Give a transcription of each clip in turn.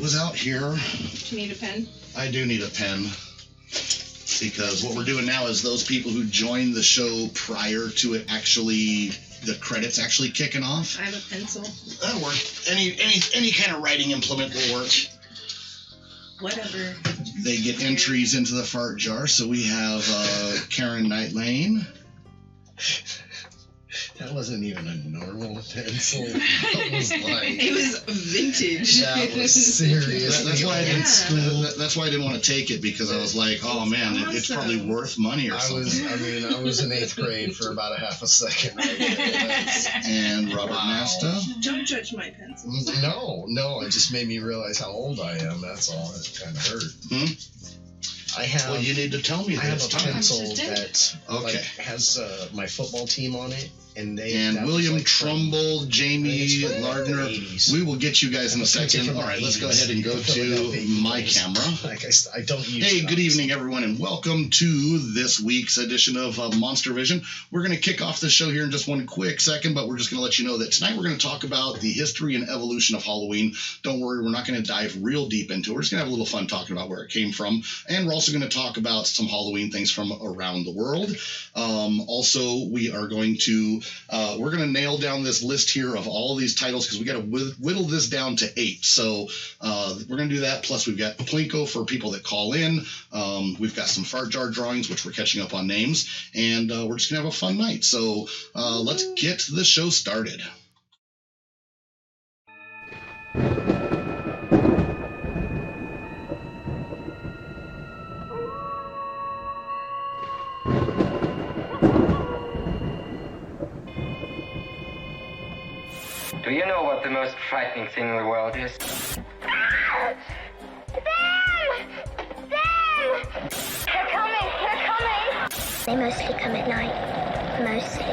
was out here. Do you need a pen? I do need a pen. Because what we're doing now is those people who joined the show prior to it actually, the credits actually kicking off. I have a pencil. That'll work. Any kind of writing implement will work. Whatever. They get entries into the fart jar. So we have Karen Knight Lane. That wasn't even a normal pencil. That was like... It was vintage. That was serious. That's why I didn't school. That's why I didn't want to take it, because I was like, oh man, it's probably worth money or something. I was in 8th grade for about a half a second. And Robert Nasta. Don't judge my pencils. No, it just made me realize how old I am. That's all. It kind of hurt. Well, you need to tell me that. I have a pencil that has my football team on it. And William Trumbull, Jamie Lardner. We will get you guys in a second. All right, let's go ahead and go to my camera. I don't use Hey, good evening, everyone, and welcome to this week's edition of Monster Vision. We're going to kick off the show here in just one quick second, but we're just going to let you know that tonight we're going to talk about the history and evolution of Halloween. Don't worry, we're not going to dive real deep into it. We're just going to have a little fun talking about where it came from, and we're also going to talk about some Halloween things from around the world. Also, we are going to we're going to nail down this list here of all of these titles, because we got to whittle this down to 8. So we're going to do that. Plus, we've got PLINKO for people that call in. We've got some fart jar drawings, which we're catching up on names. And we're just going to have a fun night. So let's get the show started. Do you know what the most frightening thing in the world is? Sam! They're coming! They mostly come at night. Mostly.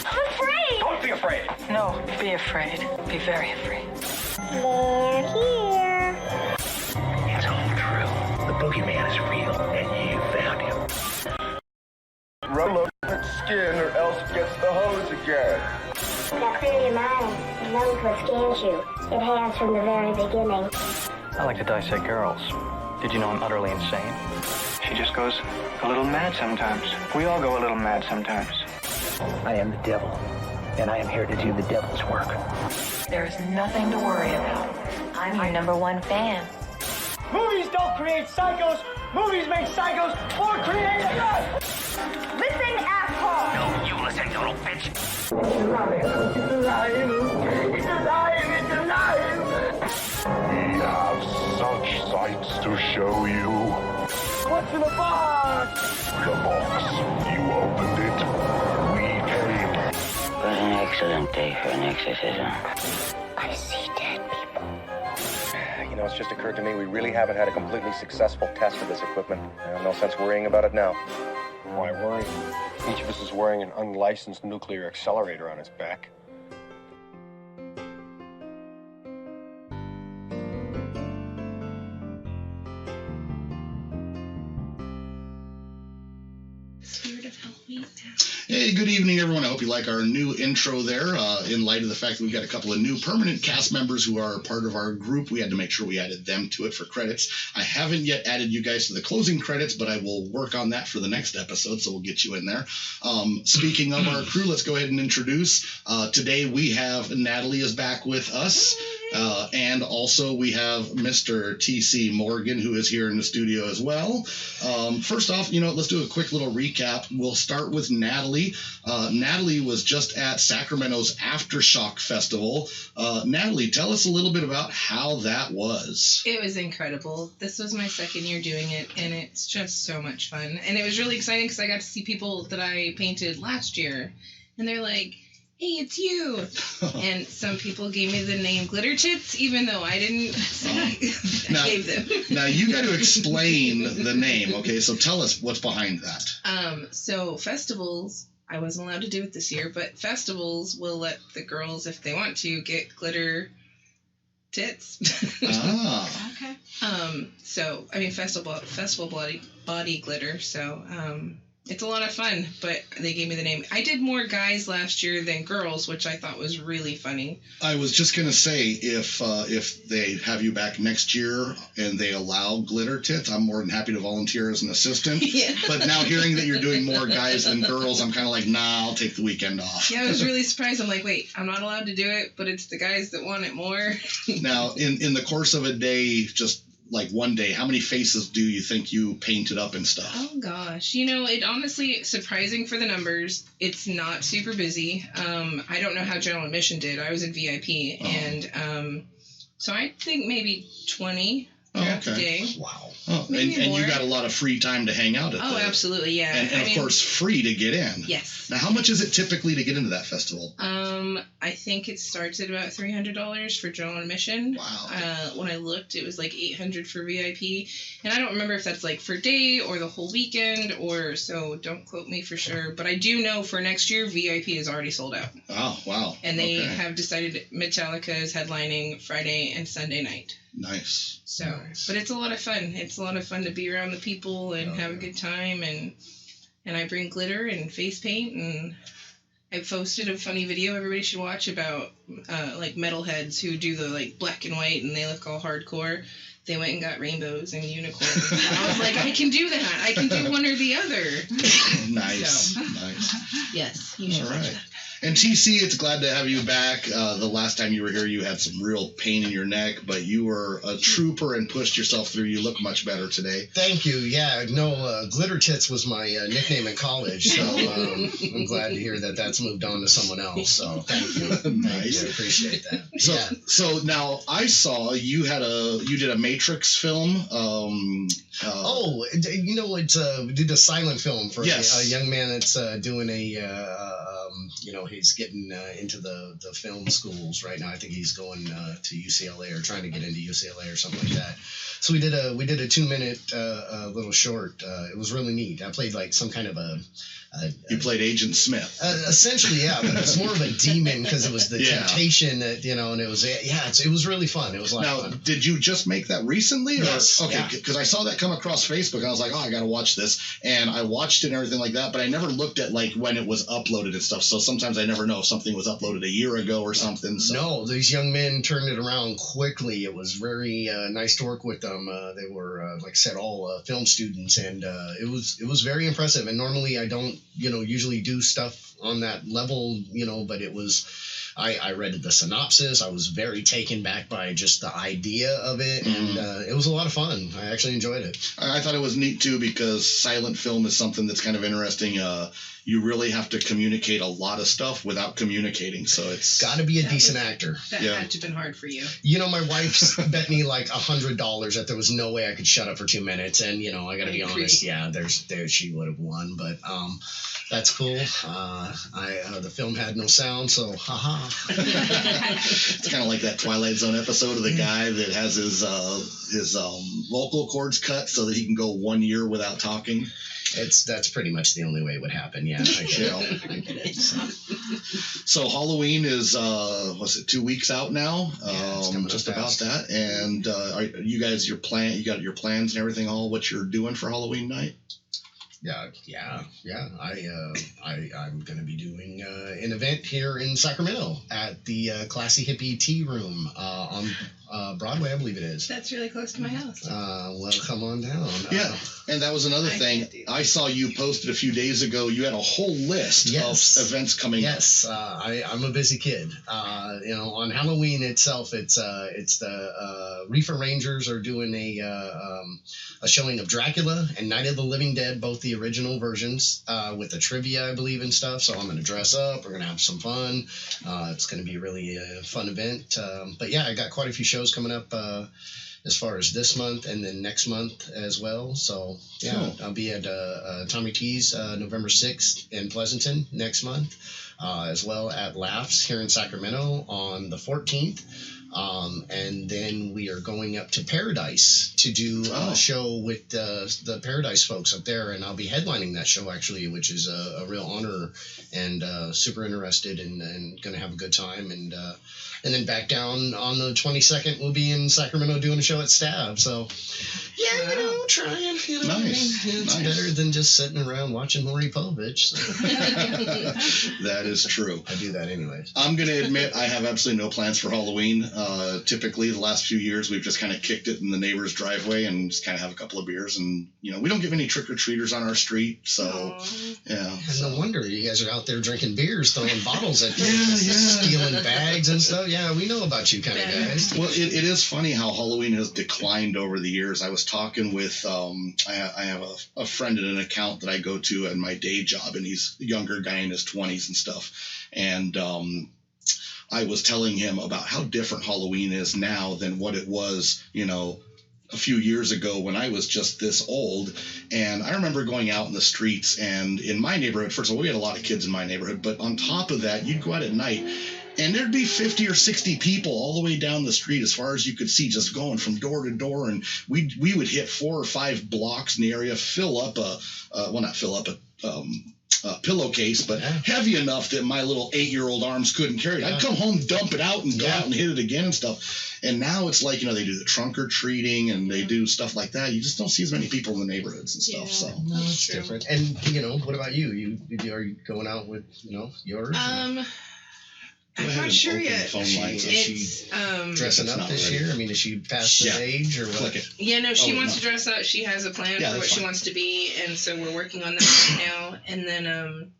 I'm afraid! Don't be afraid! No, be afraid. Be very afraid. They're here. It's all true. The boogeyman is real, and you found him. Roll up its skin, or else it gets the hose again. Now clear your mind. It knows what scares you. It has from the very beginning. I like to dissect girls. Did you know I'm utterly insane? She just goes a little mad sometimes. We all go a little mad sometimes. I am the devil, and I am here to do the devil's work. There is nothing to worry about. I'm your #1 fan. Movies don't create psychos. Movies make psychos or create us. Listen, asshole! No, you listen, you little bitch. It's alive. It's alive. It's alive. We have such sights to show you. What's in the box? The box. You opened it. We came. What an excellent day for an exorcism. I see dead people. You know, it's just occurred to me we really haven't had a completely successful test of this equipment. No sense worrying about it now. Why worry? Each of us is wearing an unlicensed nuclear accelerator on his back. Spirit of Halloween now. Hey, good evening, everyone. I hope you like our new intro there. In light of the fact that we've got a couple of new permanent cast members who are part of our group, we had to make sure we added them to it for credits. I haven't yet added you guys to the closing credits, but I will work on that for the next episode, so we'll get you in there. Speaking of our crew, let's go ahead and introduce. Today we have Natalie is back with us. And also we have Mr. T.C. Morgan, who is here in the studio as well. First off, let's do a quick little recap. We'll start with Natalie. Natalie was just at Sacramento's Aftershock Festival. Natalie, tell us a little bit about how that was. It was incredible. This was my second year doing it, and it's just so much fun. And it was really exciting because I got to see people that I painted last year, and they're like, hey, it's you. And some people gave me the name Glitter Tits, even though I didn't gave them. Now, you got to explain the name, okay? So tell us what's behind that. So festivals, I wasn't allowed to do it this year, but festivals will let the girls, if they want to, get glitter tits. Ah. Okay. So, I mean, festival body glitter, so... It's a lot of fun, but they gave me the name. I did more guys last year than girls, which I thought was really funny. I was just going to say, if they have you back next year and they allow glitter tits, I'm more than happy to volunteer as an assistant. Yeah. But now hearing that you're doing more guys than girls, I'm kind of like, nah, I'll take the weekend off. Yeah, I was really surprised. I'm like, wait, I'm not allowed to do it, but it's the guys that want it more. Now, in the course of a day, just like one day, how many faces do you think you painted up and stuff? Oh gosh, it honestly, surprising for the numbers, it's not super busy. I don't know how general admission did. I was in VIP, and so I think maybe 20 throughout the day. Wow. Oh, and you got a lot of free time to hang out at absolutely, yeah. And of course, free to get in. Yes. Now, how much is it typically to get into that festival? I think it starts at about $300 for general admission. Wow. When I looked, it was like $800 for VIP, and I don't remember if that's like for day or the whole weekend, so don't quote me for sure. But I do know for next year, VIP is already sold out. Oh, wow. And they have decided Metallica is headlining Friday and Sunday night. Nice. So, but it's a lot of fun. It's a lot of fun to be around the people and have a good time, and I bring glitter and face paint, and I posted a funny video everybody should watch about like metalheads who do the like black and white and they look all hardcore. They went and got rainbows and unicorns. And I was like, I can do that. I can do one or the other. Nice. So, nice. Yes, you should watch that. And TC, it's glad to have you back. The last time you were here, you had some real pain in your neck, but you were a trooper and pushed yourself through. You look much better today. Thank you. Yeah, no, Glitter Tits was my nickname in college, so I'm glad to hear that that's moved on to someone else. So thank you. Nice. I appreciate that. So now I saw you did a Matrix film. We did a silent film for yes. a young man that's doing he's getting into the film schools right now. I think he's going to UCLA or trying to get into UCLA or something like that. So we did a 2-minute little short. It was really neat. I played like some kind of you played Agent Smith. Essentially, yeah, but it's more of a demon because it was the temptation that, and it was, it was really fun. It was a lot of fun. Now, did you just make that recently? Yes. Okay, because I saw that come across Facebook, and I was like, I got to watch this. And I watched it and everything like that, but I never looked at, like, when it was uploaded and stuff. So sometimes I never know if something was uploaded a year ago or something. So. No, these young men turned it around quickly. It was very nice to work with them. They were, like I said, all film students, and it was very impressive. And normally I don't, usually do stuff on that level, but it was, I read the synopsis. I was very taken back by just the idea of it, and it was a lot of fun. I actually enjoyed it. I thought it was neat, too, because silent film is something that's kind of interesting. You really have to communicate a lot of stuff without communicating, so it's... Got to be a decent actor. That had to have been hard for you. My wife bet me like $100 that there was no way I could shut up for 2 minutes, and, I got to be honest, there she would have won, but that's cool. The film had no sound, so haha. It's kind of like that Twilight Zone episode of the guy that has his vocal cords cut so that he can go 1 year without talking. That's pretty much the only way it would happen. Yeah, I get it. So Halloween is 2 weeks out now? Just about that. And are you guys you got your plans and everything, all what you're doing for Halloween night? Yeah. I'm going to be doing an event here in Sacramento at the Classy Hippie Tea Room on Broadway, I believe it is. That's really close to my house. Well, come on down. Yeah, and that was another thing. I saw you posted a few days ago. You had a whole list of events coming up. Yes, I'm a busy kid. On Halloween itself, it's the Reefer Rangers are doing a showing of Dracula and Night of the Living Dead, both the original versions, with the trivia, I believe, and stuff. So I'm going to dress up. We're going to have some fun. It's going to be really a fun event. But yeah, I got quite a few shows coming up as far as this month and then next month as well. So yeah, cool. I'll be at Tommy T's November 6th in Pleasanton next month, as well at Laughs here in Sacramento on the 14th. And then we are going up to Paradise to do a show with the Paradise folks up there, and I'll be headlining that show actually, which is a real honor, and super interested and going to have a good time. And then back down on the 22nd, we'll be in Sacramento doing a show at Stab. So, yeah, trying. Nice. It's better than just sitting around watching Maury Povich. So. That is true. I do that anyways. I'm going to admit I have absolutely no plans for Halloween. Typically, the last few years, we've just kind of kicked it in the neighbor's driveway and just kind of have a couple of beers. And, we don't give any trick-or-treaters on our street. So, yeah. No wonder you guys are out there drinking beers, throwing bottles at people, stealing bags and stuff. Yeah, we know about you kind of guys. Well, it is funny how Halloween has declined over the years. I was talking with, I have a friend at an account that I go to at my day job, and he's a younger guy in his 20s and stuff. And I was telling him about how different Halloween is now than what it was, a few years ago when I was just this old. And I remember going out in the streets, and in my neighborhood, first of all, we had a lot of kids in my neighborhood, but on top of that, you'd go out at night and there'd be 50 or 60 people all the way down the street as far as you could see, just going from door to door. And we would hit 4 or 5 blocks in the area, fill up a pillowcase, but heavy enough that my little 8-year-old arms couldn't carry it. I'd come home, dump it out, and go out and hit it again and stuff. And now it's like, they do the trunk or treating and they do stuff like that. You just don't see as many people in the neighborhoods and stuff. So no, it's different. And what about you? Are you going out with yours? I'm not sure yet. Is she dressing up this year? I mean, is she past the age or what? Yeah, no, she wants to dress up. She has a plan for what she wants to be, and so we're working on that right now. And then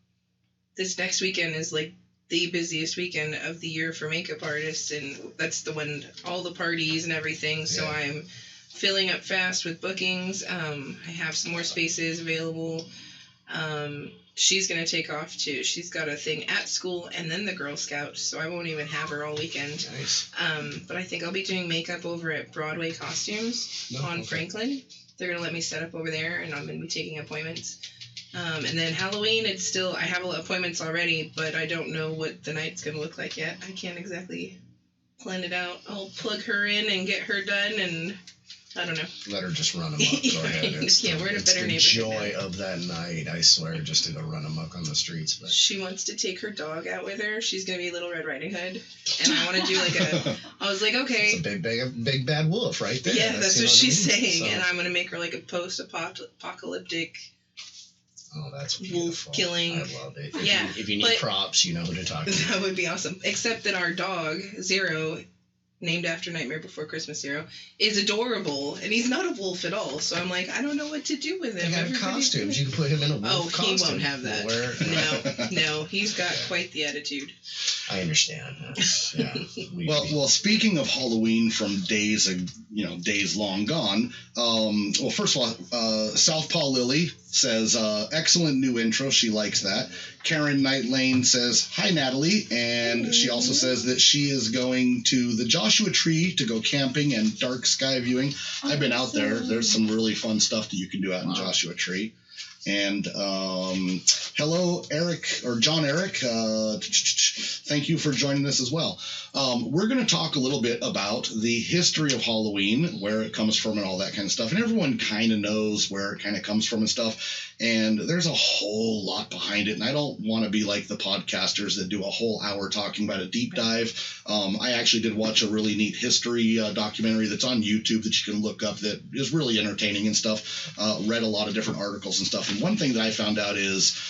this next weekend is like the busiest weekend of the year for makeup artists, and that's the one, all the parties and everything. So I'm filling up fast with bookings. I have some more spaces available. She's going to take off too. She's got a thing at school and then the Girl Scouts, so I won't even have her all weekend. Nice. But I think I'll be doing makeup over at Broadway Costumes on Franklin. They're going to let me set up over there, and I'm going to be taking appointments. And then Halloween, I have appointments already, but I don't know what the night's going to look like yet. I can't exactly plan it out. I'll plug her in and get her done, and I don't know. Let her just run amok. Go ahead. We're in a better neighborhood. It's the joy of that night, I swear, just to go run amok on the streets. But she wants to take her dog out with her. She's going to be Little Red Riding Hood. And I want to do I was like, okay. It's a big bad wolf right there. Yeah, that's what she's saying. So. And I'm going to make her like a post-apocalyptic that's wolf killing. I love it. Yeah. If you need props, you know who to talk to. That would be awesome. Except that our dog, Zero, named after Nightmare Before Christmas Zero, is adorable, and he's not a wolf at all. So I'm like, I don't know what to do with him. They have costumes. You can put him in a wolf costume. He won't have that. No, he's got quite the attitude. I understand. Well, speaking of Halloween from days long gone. Well, first of all, Southpaw Lily says, excellent new intro. She likes that. Karen Knight Lane says, hi, Natalie. And she also says that she is going to the Joshua Tree to go camping and dark sky viewing. I've been out there. There's some really fun stuff that you can do out in Joshua Tree. And hello, Eric, or John Eric. Thank you for joining us as well. We're going to talk a little bit about the history of Halloween, where it comes from and all that kind of stuff. And everyone kind of knows where it kind of comes from and stuff. And there's a whole lot behind it. And I don't want to be like the podcasters that do a whole hour talking about a deep dive. I actually did watch a really neat history documentary that's on YouTube that you can look up that is really entertaining and stuff. Read a lot of different articles and stuff. And one thing that I found out is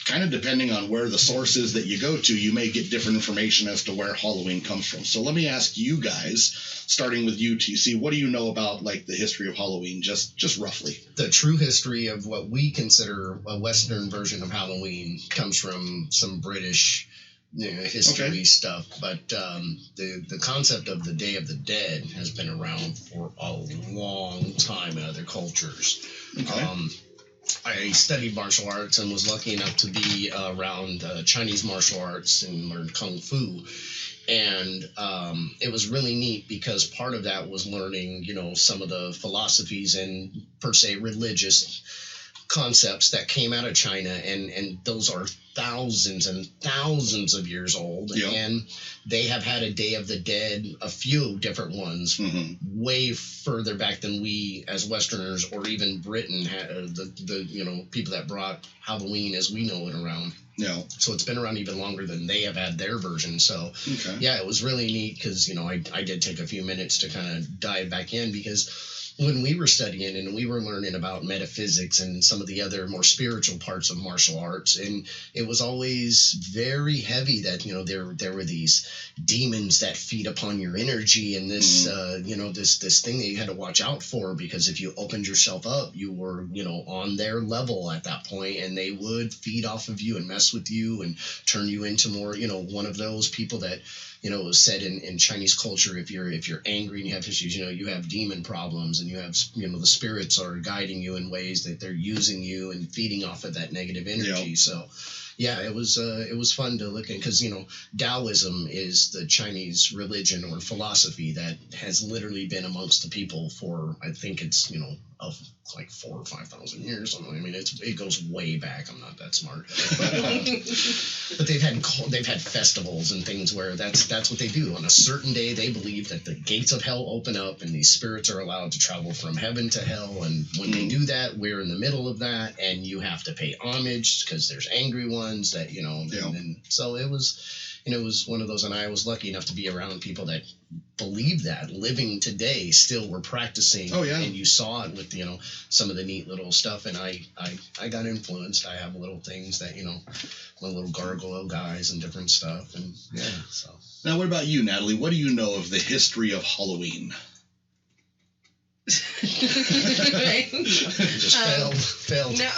kind of depending on where the source is that you go to, you may get different information as to where Halloween comes from. So let me ask you guys, starting with you, TC, what do you know about like the history of Halloween, just roughly? The true history of what we consider a Western version of Halloween comes from some British history stuff. But the concept of the Day of the Dead has been around for a long time in other cultures. Okay. I studied martial arts and was lucky enough to be around Chinese martial arts and learned Kung Fu. And it was really neat because part of that was learning, some of the philosophies and per se religious concepts that came out of China, and those are thousands and thousands of years old. Yep. And they have had a Day of the Dead, a few different ones, way further back than we as Westerners or even Britain had the people that brought Halloween as we know it around. Yeah. So it's been around even longer than they have had their version. So yeah, it was really neat because I did take a few minutes to kind of dive back in, because when we were studying and we were learning about metaphysics and some of the other more spiritual parts of martial arts, and it was always very heavy that there were these demons that feed upon your energy, and this this thing that you had to watch out for, because if you opened yourself up, you were on their level at that point, and they would feed off of you and mess with you and turn you into more one of those people that it was said in Chinese culture, if you're angry and you have issues, you have demon problems, and you have the spirits are guiding you in ways that they're using you and feeding off of that negative energy. Yep. So yeah, it was fun to look at, because Taoism is the Chinese religion or philosophy that has literally been amongst the people for, I think it's of like 4,000 or 5,000 years. I mean, it goes way back. I'm not that smart, but they've had festivals and things where that's what they do. On a certain day, they believe that the gates of hell open up and these spirits are allowed to travel from heaven to hell. And when they do that, we're in the middle of that, and you have to pay homage because there's angry ones that and so it was one of those, and I was lucky enough to be around people that believe that, living today, still were practicing. Oh yeah. And you saw it with some of the neat little stuff, and I got influenced. I have little things that my little gargoyle guys and different stuff, and yeah. So now, what about you, Natalie? What do you know of the history of Halloween? Just failed. No.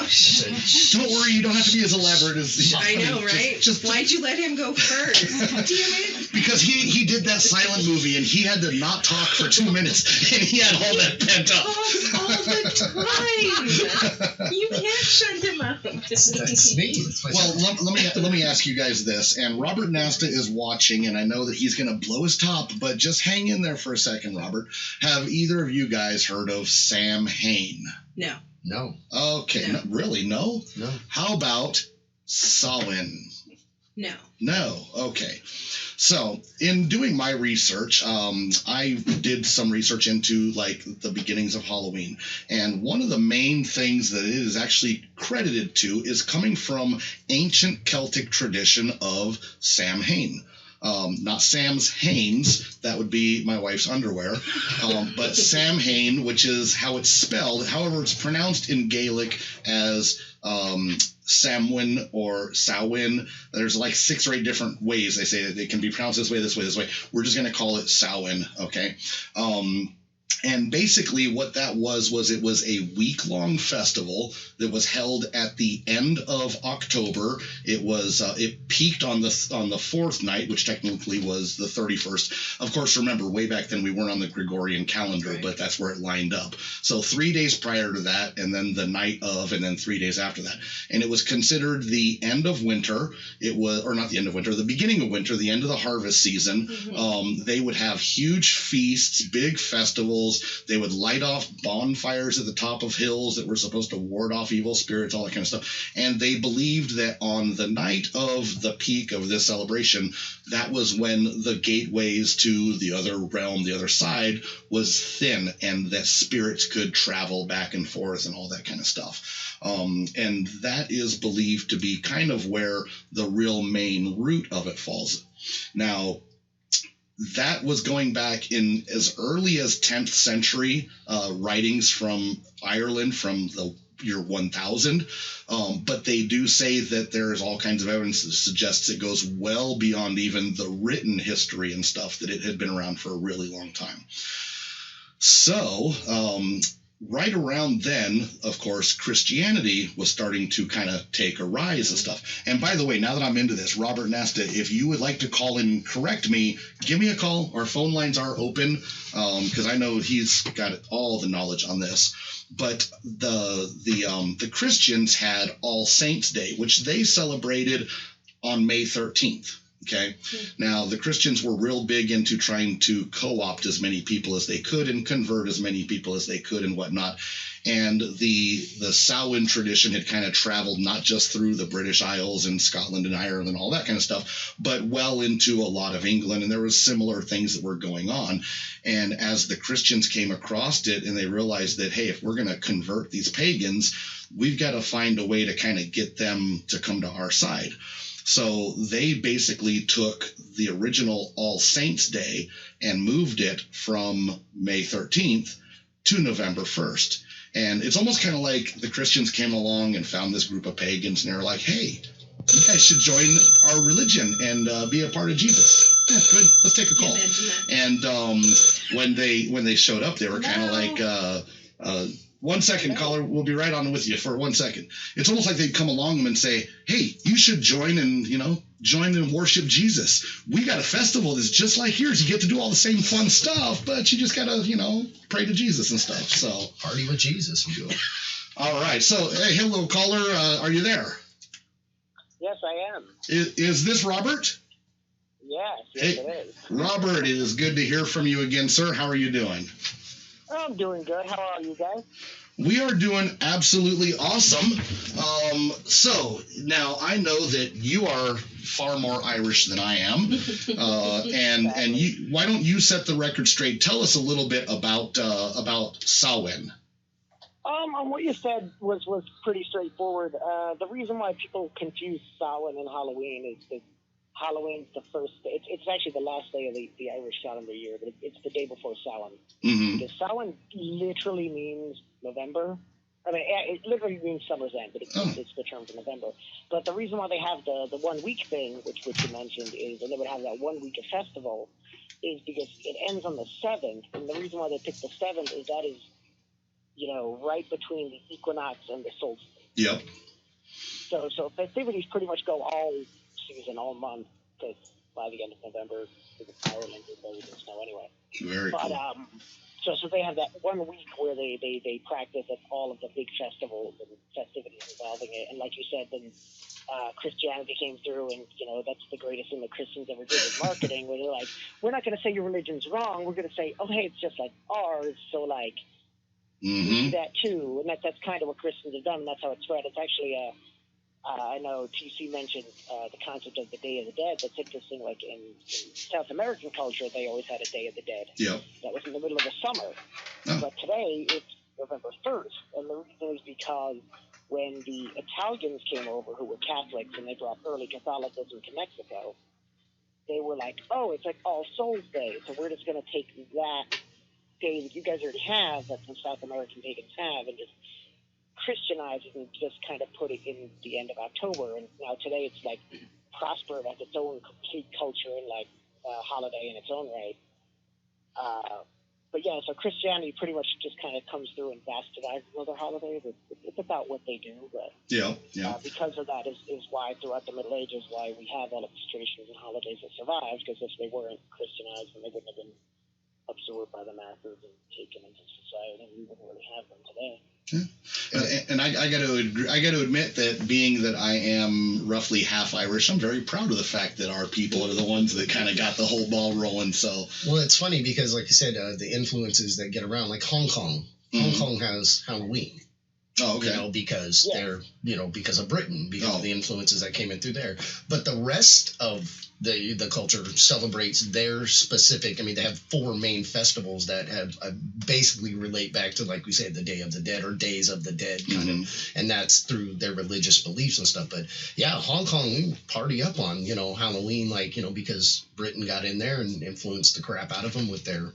Don't worry, you don't have to be as elaborate as I know, right? Why'd you let him go first? Damn it! Because he did that silent movie, and he had to not talk for 2 minutes, and he had all that pent up. All the time. You can't shut him up. That's me. Well, let me ask you guys this, and Robert Nasta is watching, and I know that he's going to blow his top, but just hang in there for a second, Robert. Have either of you guys heard of Sam Hain? No. Okay. No. Really? No? No. How about Samhain? No. Okay. So, in doing my research, I did some research into the beginnings of Halloween, and one of the main things that it is actually credited to is coming from ancient Celtic tradition of Samhain. Not Sam's Hanes, that would be my wife's underwear, but Samhain, which is how it's spelled. However, it's pronounced in Gaelic as Samhain or Samhain. There's 6 or 8 different ways they say that they can be pronounced this way, this way, this way. We're just going to call it Samhain, okay? And basically what that was it was a week-long festival that was held at the end of October. It peaked on the 4th night, which technically was the 31st. Of course, remember, way back then we weren't on the Gregorian calendar, right. But that's where it lined up. So 3 days prior to that, and then the night of, and then 3 days after that. And it was considered the end of winter. It was, or not the end of winter, the beginning of winter, the end of the harvest season. Mm-hmm. They would have huge feasts, big festivals. They would light off bonfires at the top of hills that were supposed to ward off evil spirits, all that kind of stuff. And they believed that on the night of the peak of this celebration, that was when the gateways to the other realm, the other side, was thin, and that spirits could travel back and forth and all that kind of stuff. And that is believed to be kind of where the real main root of it falls. Now, that was going back in as early as 10th century writings from Ireland from the year 1000. But they do say that there is all kinds of evidence that suggests it goes well beyond even the written history and stuff, that it had been around for a really long time. So, right around then, of course, Christianity was starting to kind of take a rise and stuff. And by the way, now that I'm into this, Robert Nasta, if you would like to call and correct me, give me a call. Our phone lines are open, because I know he's got all the knowledge on this. But the Christians had All Saints Day, which they celebrated on May 13th. Okay. Now, the Christians were real big into trying to co-opt as many people as they could and convert as many people as they could and whatnot. And the Samhain tradition had kind of traveled not just through the British Isles and Scotland and Ireland and all that kind of stuff, but well into a lot of England. And there was similar things that were going on. And as the Christians came across it and they realized that, hey, if we're going to convert these pagans, we've got to find a way to kind of get them to come to our side. So they basically took the original All Saints Day and moved it from May 13th to November 1st. And it's almost kind of like the Christians came along and found this group of pagans, and they're like, hey, you guys should join our religion and be a part of Jesus. Yeah, good. Let's take a call. And when they showed up, they were kind of like, 1 second, caller. We'll be right on with you for 1 second. It's almost like they'd come along and say, hey, you should join and worship Jesus. We got a festival that's just like yours. You get to do all the same fun stuff, but you just got to, pray to Jesus and stuff. So party with Jesus. All right. So, hey, hello, caller. Are you there? Yes, I am. Is this Robert? Yes, hey, it is. Robert, it is good to hear from you again, sir. How are you doing? I'm doing good. How are you guys? We are doing absolutely awesome. So now I know that you are far more Irish than I am, and you, why don't you set the record straight? Tell us a little bit about Samhain. What you said was pretty straightforward. The reason why people confuse Samhain and Halloween is that Halloween's the first. It's actually the last day of the Irish calendar year, but it's the day before Samhain. Mm-hmm. Because Samhain literally means November. I mean, it literally means summer's end, but it's the term for November. But the reason why they have the 1 week thing, which you mentioned, is, and they would have that 1 week of festival, is because it ends on the 7th, and the reason why they picked the 7th is that is, right between the equinox and the solstice. Yep. So festivities pretty much go all season, all month, because by the end of November, Ireland is buried in snow anyway. Very cool. So they have that 1 week where they practice at all of the big festivals and festivities involving it. And like you said, then Christianity came through, and that's the greatest thing that Christians ever did with marketing, where they're like, we're not going to say your religion's wrong. We're going to say, oh, hey, it's just like ours. So like, we do that too. And that's kind of what Christians have done, and that's how it's spread. It's actually I know TC mentioned the concept of the Day of the Dead. That's interesting. Like in South American culture, they always had a Day of the Dead. Yeah. That was in the middle of the summer. Oh. But today, it's November 1st. And the reason is because when the Italians came over, who were Catholics, and they brought early Catholicism to Mexico, they were like, oh, it's like All Souls Day. So we're just going to take that day that you guys already have, that some South American pagans have, and just Christianize it and just kind of put it in the end of October. And now today it's like prospered as its own complete culture and like holiday in its own right. But yeah, so Christianity pretty much just kind of comes through and bastardizes other holidays. It's about what they do, but because of that is why throughout the Middle Ages why we have all of these traditions and holidays that survived, because if they weren't Christianized, then they wouldn't have been absorbed by the masses and taken into society, and we wouldn't really have them today. Yeah. And I got to admit that being that I am roughly half Irish, I'm very proud of the fact that our people are the ones that kind of got the whole ball rolling. So well, it's funny because, like you said, the influences that get around, like Hong Kong. Hong Kong has Halloween. Oh, okay. Because they're, because of Britain, because of the influences that came in through there. But the rest of the culture celebrates their specific. I mean, they have 4 main festivals that have basically relate back to, like we said, the Day of the Dead or Days of the Dead kind of, and that's through their religious beliefs and stuff. But yeah, Hong Kong, we party up on Halloween, because Britain got in there and influenced the crap out of them with their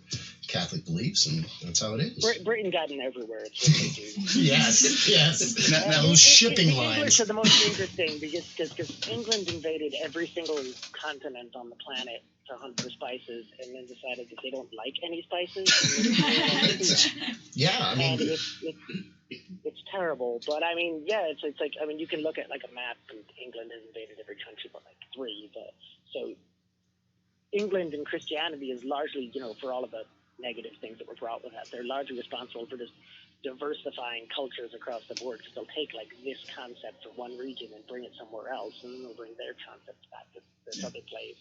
Catholic beliefs, and that's how it is. Britain got in everywhere. It's what they do. yes. Now those shipping lines. English are the most interesting because England invaded every single continent on the planet to hunt for spices, and then decided that they don't like any spices. Yeah, I mean, and it's terrible. But I mean, it's like, I mean, you can look at like a map, and England has invaded every country but like 3. But so England and Christianity is largely, for all of the negative things that were brought with that, they're largely responsible for just diversifying cultures across the board, because they'll take like this concept from one region and bring it somewhere else, and then they'll bring their concepts back to this other place.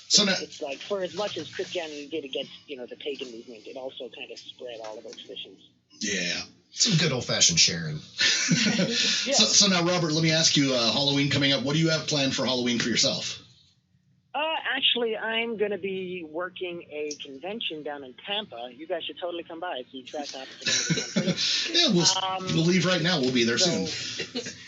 So it's like, for as much as Christianity did against the pagan movement, it also kind of spread all of those traditions. Yeah. Some good old-fashioned sharing. So now, Robert, let me ask you, Halloween coming up, what do you have planned for Halloween for yourself? Actually, I'm going to be working a convention down in Tampa. You guys should totally come by. It's the exact opposite end of the country. We'll leave right now. We'll be there soon.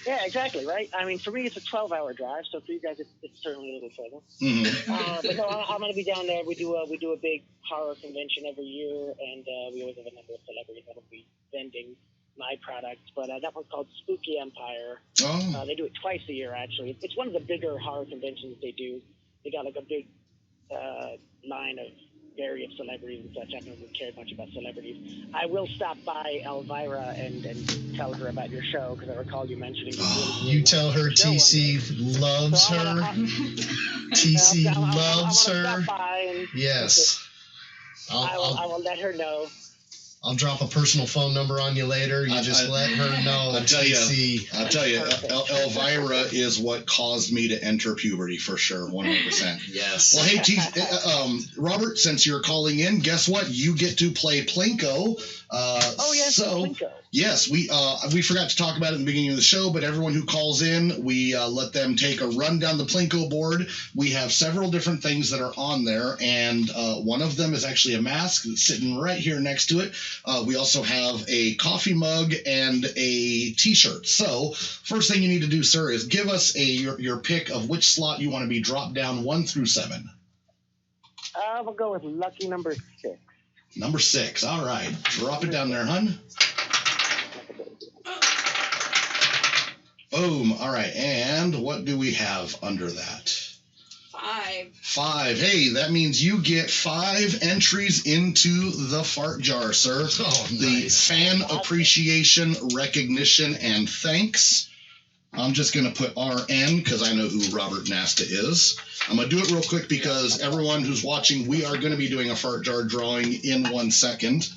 Yeah, exactly, right? I mean, for me, it's a 12-hour drive, so for you guys, it's certainly a little further. Mm-hmm. But no, I'm going to be down there. We do a big horror convention every year, and we always have a number of celebrities that will be vending my products. But that one's called Spooky Empire. Oh. They do it twice a year, actually. It's one of the bigger horror conventions they do. They got like a big line of various celebrities and such. I don't really care much about celebrities. I will stop by Elvira and tell her about your show, because I recall you mentioning. You tell her TC loves her. TC loves her. Yes. I will let her know. I'll drop a personal phone number on you later. You just let her know. I'll tell you, Elvira is what caused me to enter puberty for sure, 100%. Yes. Well, hey, Robert, since you're calling in, guess what? You get to play PLINKO. PLINKO. Yes, we forgot to talk about it in the beginning of the show, but everyone who calls in, we let them take a run down the PLINKO board. We have several different things that are on there, and one of them is actually a mask that's sitting right here next to it. We also have a coffee mug and a T-shirt. So, first thing you need to do, sir, is give us your pick of which slot you want to be dropped down 1 through 7. We'll go with lucky number 6. Number 6. All right. Drop it down there, hun. Boom. All right. And what do we have under that? 5. Hey, that means you get 5 entries into the fart jar, sir. Oh, nice. The fan appreciation, recognition, and thanks. I'm just going to put RN because I know who Robert Nasta is. I'm going to do it real quick because everyone who's watching, we are going to be doing a fart jar drawing in 1 second.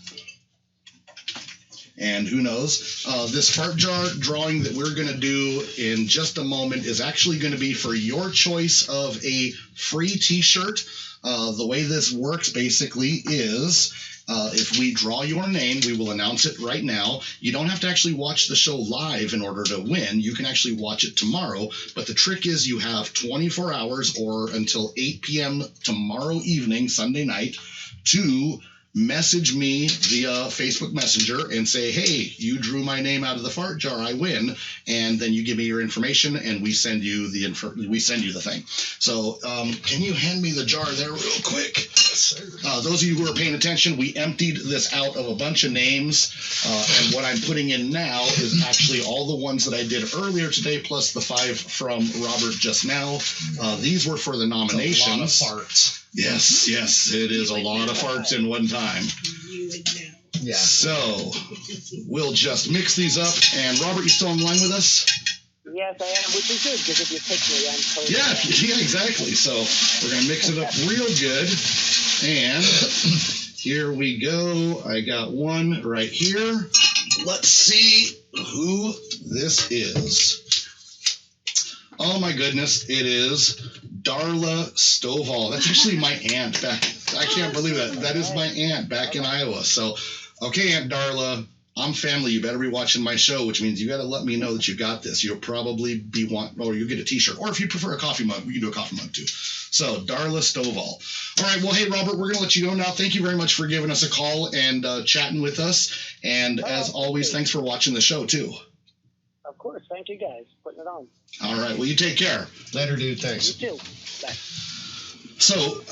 And who knows, this fart jar drawing that we're going to do in just a moment is actually going to be for your choice of a free T-shirt. The way this works basically is if we draw your name, we will announce it right now. You don't have to actually watch the show live in order to win. You can actually watch it tomorrow. But the trick is you have 24 hours or until 8 p.m. tomorrow evening, Sunday night, to message me via Facebook Messenger and say, hey, you drew my name out of the fart jar, I win. And then you give me your information and we send you the thing. So can you hand me the jar there real quick? Yes, sir. Those of you who are paying attention, we emptied this out of a bunch of names. And what I'm putting in now is actually all the ones that I did earlier today, plus the 5 from Robert just now. These were for the nominations. It's a lot of farts. Yes, it is a lot of farts in one time. You would know. Yeah. So, we'll just mix these up. And Robert, you still on the line with us? Yes, I am, which is good, because if you pick me, I'm totally Yeah, exactly. So, we're going to mix it up real good. And here we go. I got one right here. Let's see who this is. Oh, my goodness. It is Darla Stovall. That's actually my aunt back. I can't believe that. That is my aunt back in Iowa. So, okay, Aunt Darla, I'm family. You better be watching my show, which means you got to let me know that you got this. You'll probably or you get a T-shirt. Or if you prefer a coffee mug, we can do a coffee mug too. So, Darla Stovall. All right, well, hey, Robert, we're going to let you go now. Thank you very much for giving us a call and chatting with us. And as always, thanks for watching the show too. Of course. Thank you, guys. Putting it on. All right. Well, you take care. Later, dude. Thanks. You too. Bye. So,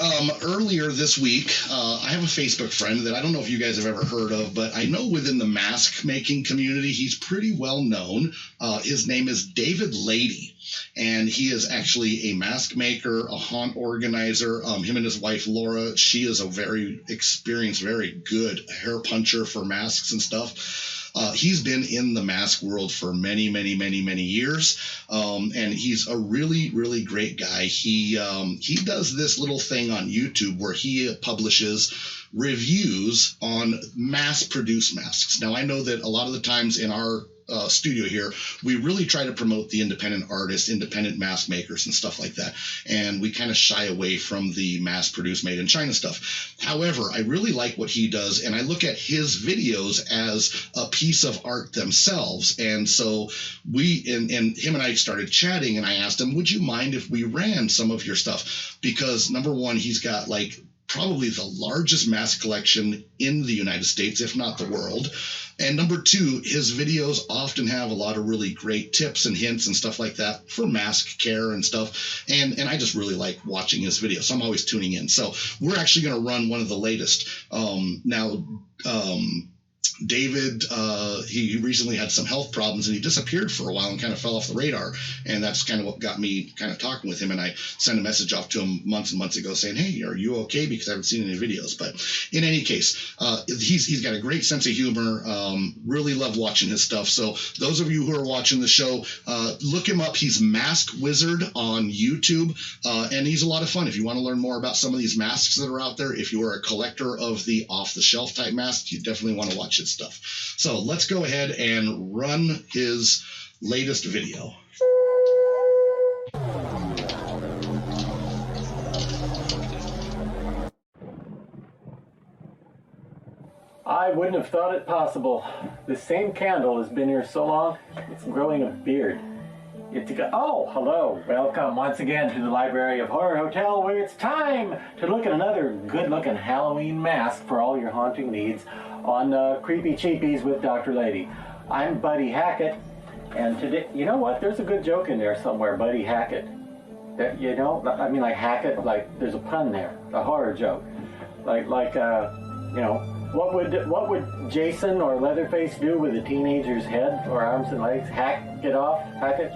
earlier this week, I have a Facebook friend that I don't know if you guys have ever heard of, but I know within the mask making community, he's pretty well known. His name is David Lady, and he is actually a mask maker, a haunt organizer. Him and his wife, Laura, she is a very experienced, very good hair puncher for masks and stuff. He's been in the mask world for many years, and he's a really, really great guy. He does this little thing on YouTube where he publishes reviews on mass-produced masks. Now, I know that a lot of the times in our studio here, we really try to promote the independent artists, independent mask makers and stuff like that. And we kind of shy away from the mass-produced, made-in-China stuff. However, I really like what he does, and I look at his videos as a piece of art themselves. And so and him and I started chatting, and I asked him, would you mind if we ran some of your stuff? Because number one, he's got like probably the largest mask collection in the United States, if not the world. And number two, his videos often have a lot of really great tips and hints and stuff like that for mask care and stuff. And I just really like watching his videos. So I'm always tuning in. So we're actually going to run one of the latest. David, he recently had some health problems and he disappeared for a while and kind of fell off the radar. And that's kind of what got me kind of talking with him. And I sent a message off to him months and months ago saying, hey, are you okay? Because I haven't seen any videos. But in any case, he's got a great sense of humor. Really love watching his stuff. So those of you who are watching the show, look him up. He's Mask Wizard on YouTube. And he's a lot of fun. If you want to learn more about some of these masks that are out there, if you are a collector of the off-the-shelf type masks, you definitely want to watch his stuff. So let's go ahead and run his latest video. I wouldn't have thought it possible. This same candle has been here so long, it's growing a beard. Oh, hello. Welcome once again to the Library of Horror Hotel, where it's time to look at another good-looking Halloween mask for all your haunting needs on Creepy Cheapies with Dr. Lady. I'm Buddy Hackett, and today, you know what? There's a good joke in there somewhere, Buddy Hackett. That, you know, I mean, like Hackett, like there's a pun there, a horror joke. You know, what would Jason or Leatherface do with a teenager's head or arms and legs? Hack it off? Hack it?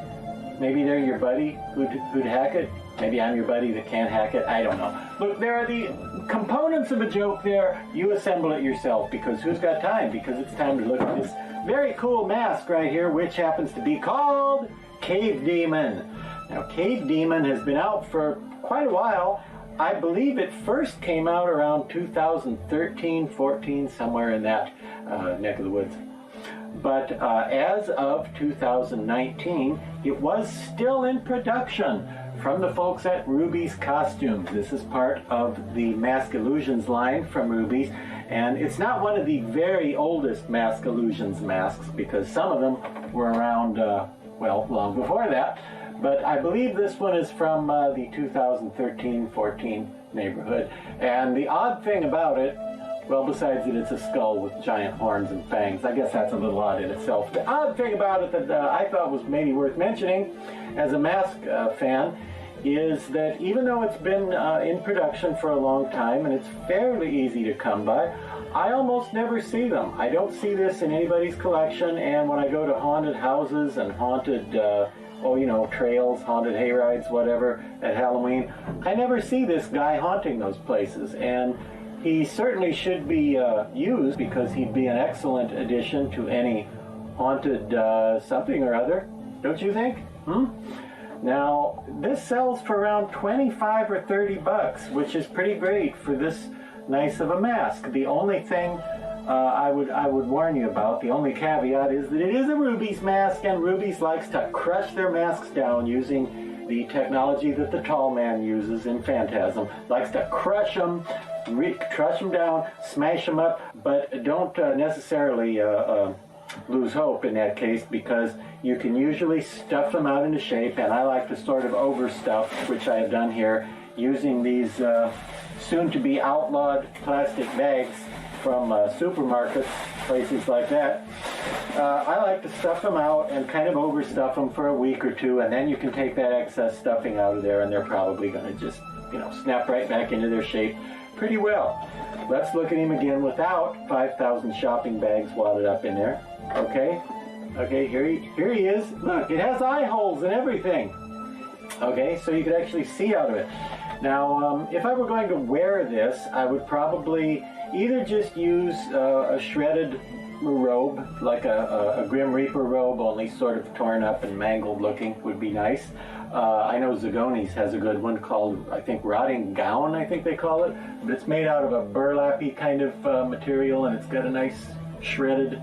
Maybe they're your buddy who'd hack it. Maybe I'm your buddy that can't hack it. I don't know. Look, there are the components of a joke there. You assemble it yourself, because who's got time? Because it's time to look at this very cool mask right here, which happens to be called Cave Demon. Now, Cave Demon has been out for quite a while. I believe it first came out around 2013, 14, somewhere in that neck of the woods. But as of 2019, it was still in production from the folks at Ruby's Costumes. This is part of the Mask Illusions line from Ruby's, and it's not one of the very oldest Mask Illusions masks, because some of them were around, well, long before that. But I believe this one is from the 2013-14 neighborhood. And the odd thing about it, well, besides that it's a skull with giant horns and fangs, I guess that's a little odd in itself. The odd thing about it that I thought was maybe worth mentioning as a mask fan is that even though it's been in production for a long time and it's fairly easy to come by, I almost never see them. I don't see this in anybody's collection, and when I go to haunted houses and haunted trails, haunted hayrides, whatever, at Halloween, I never see this guy haunting those places. And he certainly should be used, because he'd be an excellent addition to any haunted something or other. Don't you think? Now, this sells for around 25 or 30 bucks, which is pretty great for this nice of a mask. The only thing I would warn you about, the only caveat, is that it is a Ruby's mask, and Ruby's likes to crush their masks down using the technology that the tall man uses in Phantasm. Likes to crush them down, smash them up, but don't necessarily lose hope in that case, because you can usually stuff them out into shape, and I like to sort of overstuff, which I have done here, using these soon-to-be outlawed plastic bags from supermarkets, places like that. I like to stuff them out and kind of overstuff them for a week or two, and then you can take that excess stuffing out of there, and they're probably going to just, snap right back into their shape pretty well. Let's look at him again without 5,000 shopping bags wadded up in there. Okay, here he is. Look, it has eye holes and everything. Okay, so you could actually see out of it. Now, if I were going to wear this, I would probably either just use a shredded robe, like a Grim Reaper robe, only sort of torn up and mangled looking, would be nice. I know Zagoni's has a good one called, I think, Rotting Gown, I think they call it. But it's made out of a burlappy kind of material, and it's got a nice shredded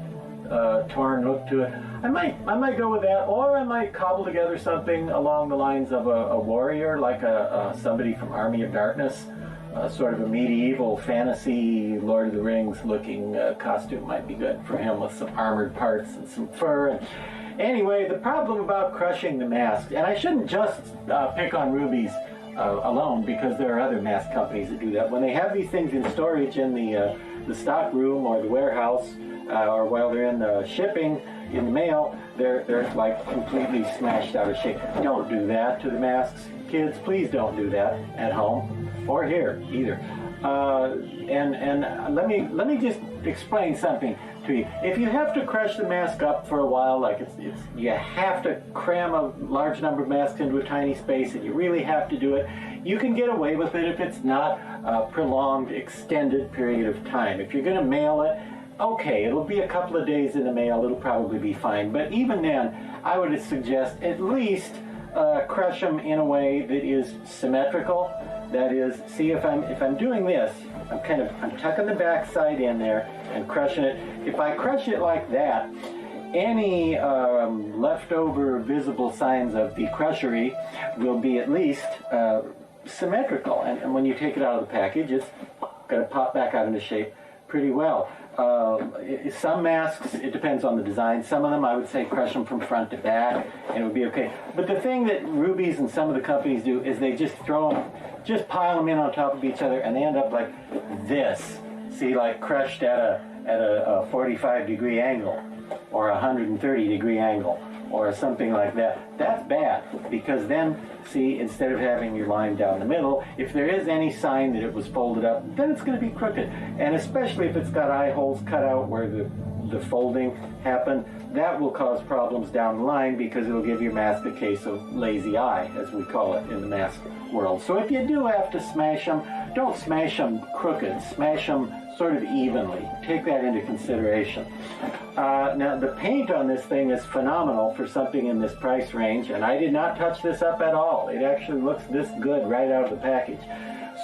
torn look to it. I might go with that, or I might cobble together something along the lines of a warrior, like somebody from Army of Darkness. Sort of a medieval fantasy Lord of the Rings looking costume might be good for him, with some armored parts and some fur. Anyway, the problem about crushing the mask, and I shouldn't just pick on Ruby's alone, because there are other mask companies that do that. When they have these things in storage in the stock room or the warehouse, or while they're in shipping in the mail, they're like completely smashed out of shape. Don't do that to the masks. Kids, please don't do that at home or here either. And let me just explain something to you. If you have to crush the mask up for a while, like you have to cram a large number of masks into a tiny space, and you really have to do it, you can get away with it if it's not a prolonged, extended period of time. If you're going to mail it, okay, it'll be a couple of days in the mail, it'll probably be fine. But even then, I would suggest at least crush them in a way that is symmetrical. That is, see, if I'm doing this, I'm tucking the back side in there and crushing it. If I crush it like that, any leftover visible signs of the crushery will be at least symmetrical. And when you take it out of the package, it's going to pop back out into shape pretty well. Some masks, it depends on the design. Some of them, I would say, crush them from front to back, and it would be okay. But the thing that Rubies and some of the companies do is they just just pile them in on top of each other, and they end up like this. See, like crushed at a 45-degree angle, or a 130-degree angle, or something like that. That's bad, because then, see, instead of having your line down the middle, if there is any sign that it was folded up, then it's going to be crooked. And especially if it's got eye holes cut out where the folding happened, that will cause problems down the line, because it'll give your mask a case of lazy eye, as we call it in the mask world. So if you do have to smash them, don't smash them crooked. Smash them sort of evenly. Take that into consideration. Now, the paint on this thing is phenomenal for something in this price range, and I did not touch this up at all. It actually looks this good right out of the package.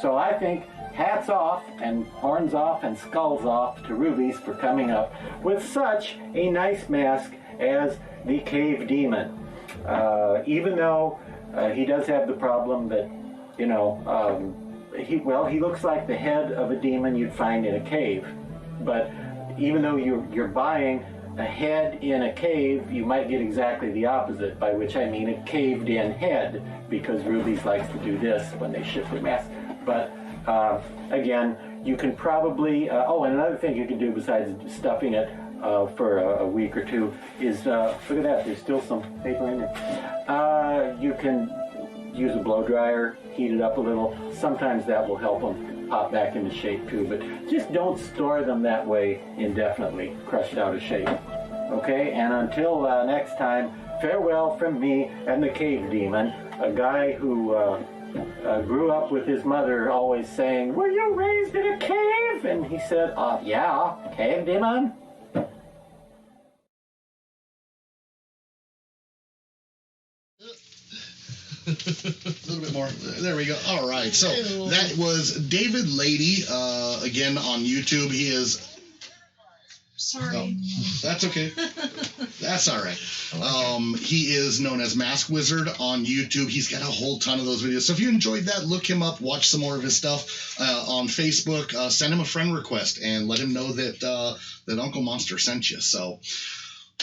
So I think hats off and horns off and skulls off to Rubies for coming up with such a nice mask as the Cave Demon. Even though he does have the problem that, you know, he looks like the head of a demon you'd find in a cave. But even though you're buying a head in a cave, you might get exactly the opposite, by which I mean a caved-in head, because Rubies likes to do this when they ship their mask. But again, you can probably, and another thing you can do besides stuffing it for a week or two is, look at that, there's still some paper in there. You can use a blow dryer, heat it up a little. Sometimes that will help them pop back into shape too, but just don't store them that way indefinitely, crushed out of shape. Okay, and until next time, farewell from me and the Cave Demon, a guy who grew up with his mother always saying, "Were you raised in a cave?" And he said, "Yeah, Cave Demon." A little bit more. There we go. All right. So that was David Lady, again on YouTube. He is... Sorry. Oh, that's okay. That's all right. He is known as Mask Wizard on YouTube. He's got a whole ton of those videos. So if you enjoyed that, look him up, watch some more of his stuff on Facebook. Send him a friend request and let him know that Uncle Monster sent you. So...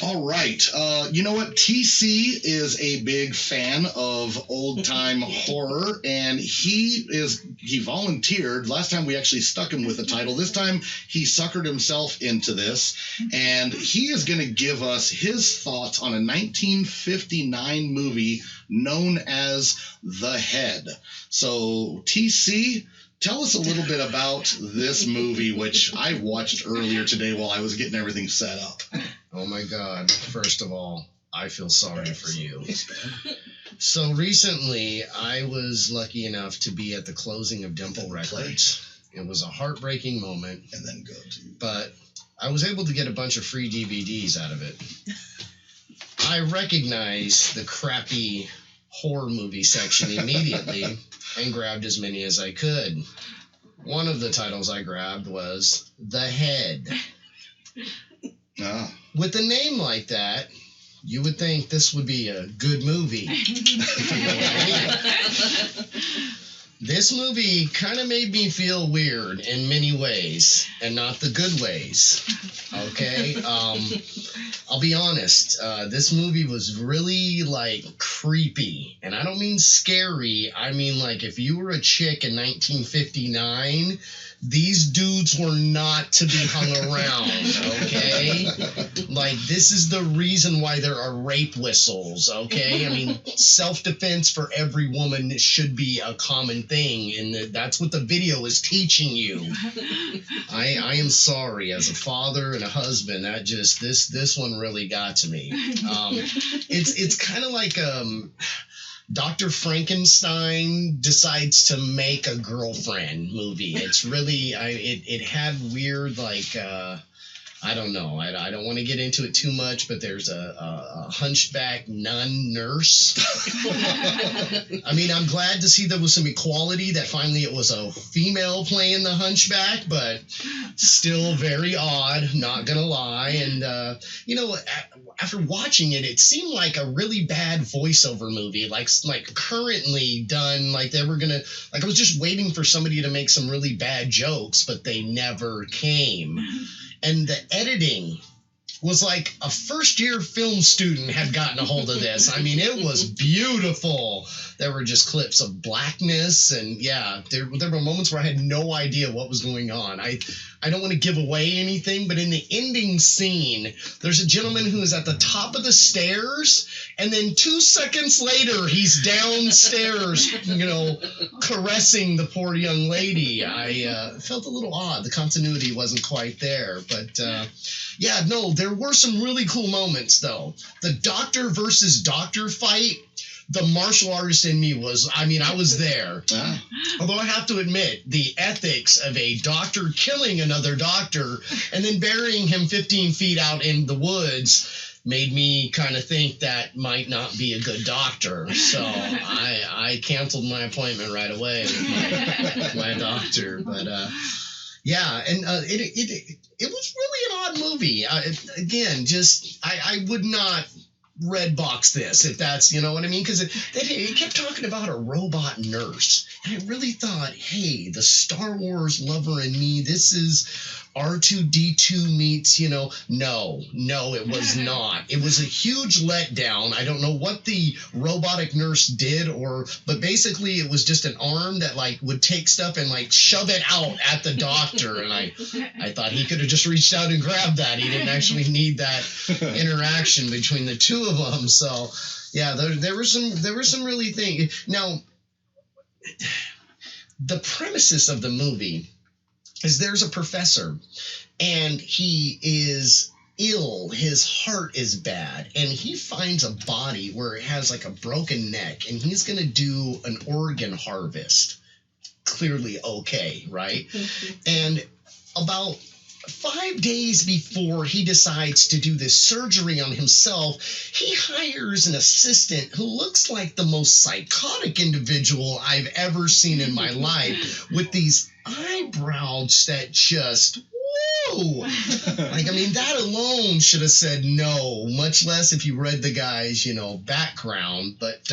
all right. You know what? TC is a big fan of old-time horror, and he volunteered. Last time we actually stuck him with a title. This time he suckered himself into this, and he is going to give us his thoughts on a 1959 movie known as The Head. So, TC... tell us a little bit about this movie, which I watched earlier today while I was getting everything set up. Oh my God. First of all, I feel sorry for you. So recently, I was lucky enough to be at the closing of Dimple Records. It was a heartbreaking moment. And then go to... but I was able to get a bunch of free DVDs out of it. I recognized the crappy horror movie section immediately and grabbed as many as I could. One of the titles I grabbed was The Head. with a name like that, you would think this would be a good movie. If you know what I mean. This movie kind of made me feel weird in many ways, and not the good ways. Okay? I'll be honest. This movie was really, like, creepy. And I don't mean scary. I mean, like, if you were a chick in 1959... these dudes were not to be hung around, okay? Like, this is the reason why there are rape whistles, okay? I mean, self-defense for every woman should be a common thing, and that's what the video is teaching you. I am sorry, as a father and a husband, that just, this one really got to me. It's kind of like, Dr. Frankenstein decides to make a girlfriend movie. It's really, it had weird, like, I don't know. I don't want to get into it too much, but there's a hunchback nun nurse. I mean, I'm glad to see there was some equality, that finally it was a female playing the hunchback, but still very odd, not gonna lie. And, you know, after watching it, it seemed like a really bad voiceover movie, like currently done, like they were gonna, like I was just waiting for somebody to make some really bad jokes, but they never came. And the editing was like a first-year film student had gotten a hold of this. I mean, it was beautiful. There were just clips of blackness, and yeah, there were moments where I had no idea what was going on. I don't want to give away anything, but in the ending scene, there's a gentleman who is at the top of the stairs, and then 2 seconds later, he's downstairs, you know, caressing the poor young lady. I felt a little odd. The continuity wasn't quite there, but yeah, no, there were some really cool moments, though. The doctor versus doctor fight, the martial artist in me was, I mean, I was there. Although I have to admit, the ethics of a doctor killing another doctor and then burying him 15 feet out in the woods made me kind of think that might not be a good doctor. So I canceled my appointment right away with my doctor. But yeah, and it was really an odd movie. Again, just I would not red box this, if that's, you know what I mean, because it kept talking about a robot nurse, and I really thought, hey, the Star Wars lover in me, this is R2-D2 meets, you know, no, it was not. It was a huge letdown. I don't know what the robotic nurse did, but basically it was just an arm that like would take stuff and like shove it out at the doctor, and I thought he could have just reached out and grabbed that. He didn't actually need that interaction between the two of them. So yeah, there were some really things. Now, the premises of the movie is there's a professor, and he is ill. His heart is bad, and he finds a body where it has like a broken neck, and he's going to do an organ harvest. Clearly okay, right? And about 5 days before he decides to do this surgery on himself, he hires an assistant who looks like the most psychotic individual I've ever seen in my life, with these eyebrows that just, whoa! Like, I mean, that alone should have said no, much less if you read the guy's, you know, background. But,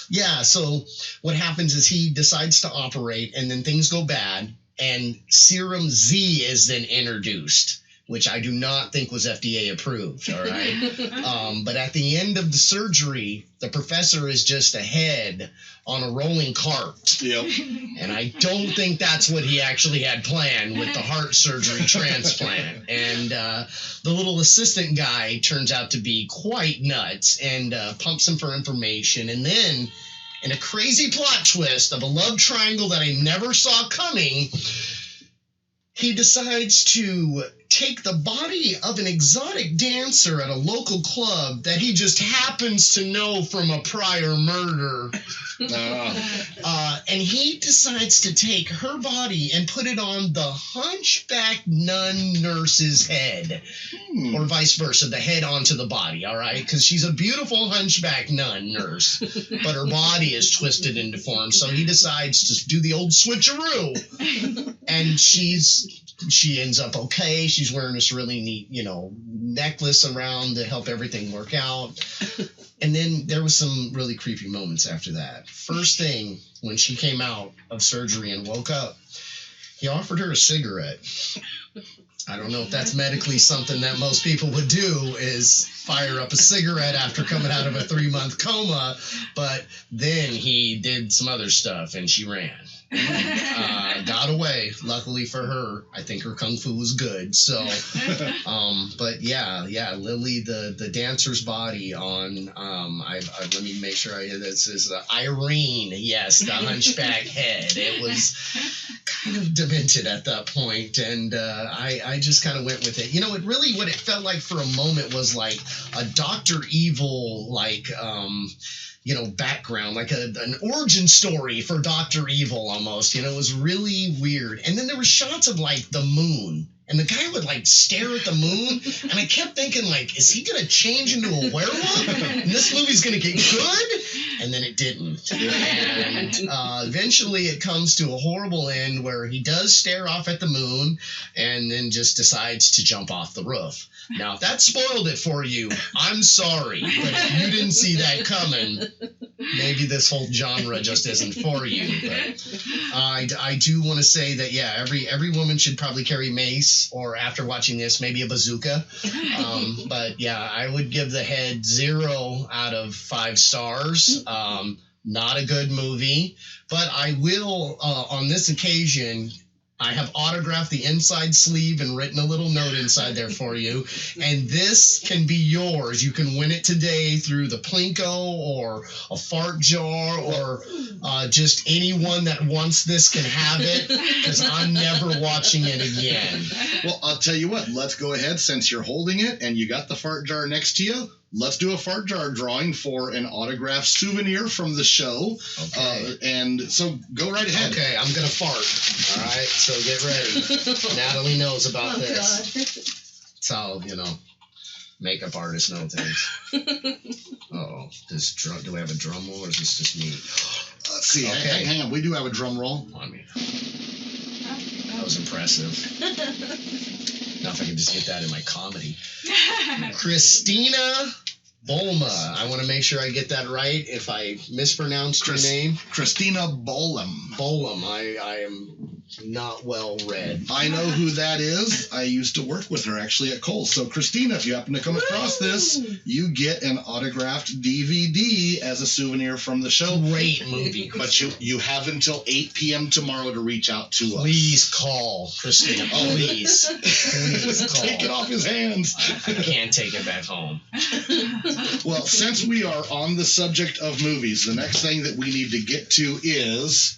yeah, so what happens is he decides to operate, and then things go bad, and Serum Z is then introduced, which I do not think was FDA approved, all right? But at the end of the surgery, the professor is just a head on a rolling cart. Yep. And I don't think that's what he actually had planned with the heart surgery transplant. And the little assistant guy turns out to be quite nuts and pumps him for information. And then, in a crazy plot twist of a love triangle that I never saw coming, he decides to take the body of an exotic dancer at a local club that he just happens to know from a prior murder. And he decides to take her body and put it on the hunchback nun nurse's head. Or vice versa, the head onto the body, all right? Because she's a beautiful hunchback nun nurse, but her body is twisted and deformed. So he decides to do the old switcheroo. And she's she ends up okay. She's wearing this really neat, necklace around to help everything work out. And then there was some really creepy moments after that. First thing, when she came out of surgery and woke up, he offered her a cigarette. I don't know if that's medically something that most people would do, is fire up a cigarette after coming out of a 3-month coma. But then he did some other stuff and she ran. Got away. Luckily for her, I think her kung fu was good. So, but yeah, Lily, the dancer's body on. Let me make sure this is Irene. Yes, the hunchback head. It was kind of demented at that point, and I just kind of went with it. It really, what it felt like for a moment was like a Dr. Evil, background, like an origin story for Dr. Evil almost. It was really weird. And then there were shots of the moon. And the guy would stare at the moon, and I kept thinking is he gonna change into a werewolf? And this movie's gonna get good? And then it didn't. And eventually it comes to a horrible end where he does stare off at the moon, and then just decides to jump off the roof. Now, if that spoiled it for you, I'm sorry, but if you didn't see that coming, maybe this whole genre just isn't for you. But I do want to say that every woman should probably carry mace. Or after watching this, maybe a bazooka. But yeah, I would give The Head 0 out of 5 stars. Not a good movie. But I will, on this occasion, I have autographed the inside sleeve and written a little note inside there for you. And this can be yours. You can win it today through the PLINKO or a fart jar, or just anyone that wants this can have it, because I'm never watching it again. Well, I'll tell you what. Let's go ahead, since you're holding it and you got the fart jar next to you. Let's do a fart jar drawing for an autographed souvenir from the show. Okay. And so go right ahead. Okay, I'm going to fart. All right, so get ready. Natalie knows about this. God. That's how, makeup artists know things. Uh-oh. Do we have a drum roll, or is this just me? Let's see. Okay. Hang on. We do have a drum roll. That was impressive. Now if I can just get that in my comedy. Christina Bolma. I want to make sure I get that right. If I mispronounced your name. Christina Bolam. Bolam. I am not well read. I know who that is. I used to work with her actually at Kohl's. So Christina, if you happen to come across this, you get an autographed DVD as a souvenir from the show. Great movie. But you have until 8 p.m. tomorrow to reach out to us. Please call Christina. Please. Please call. Take it off his hands. I can't take it back home. Well, since we are on the subject of movies, the next thing that we need to get to is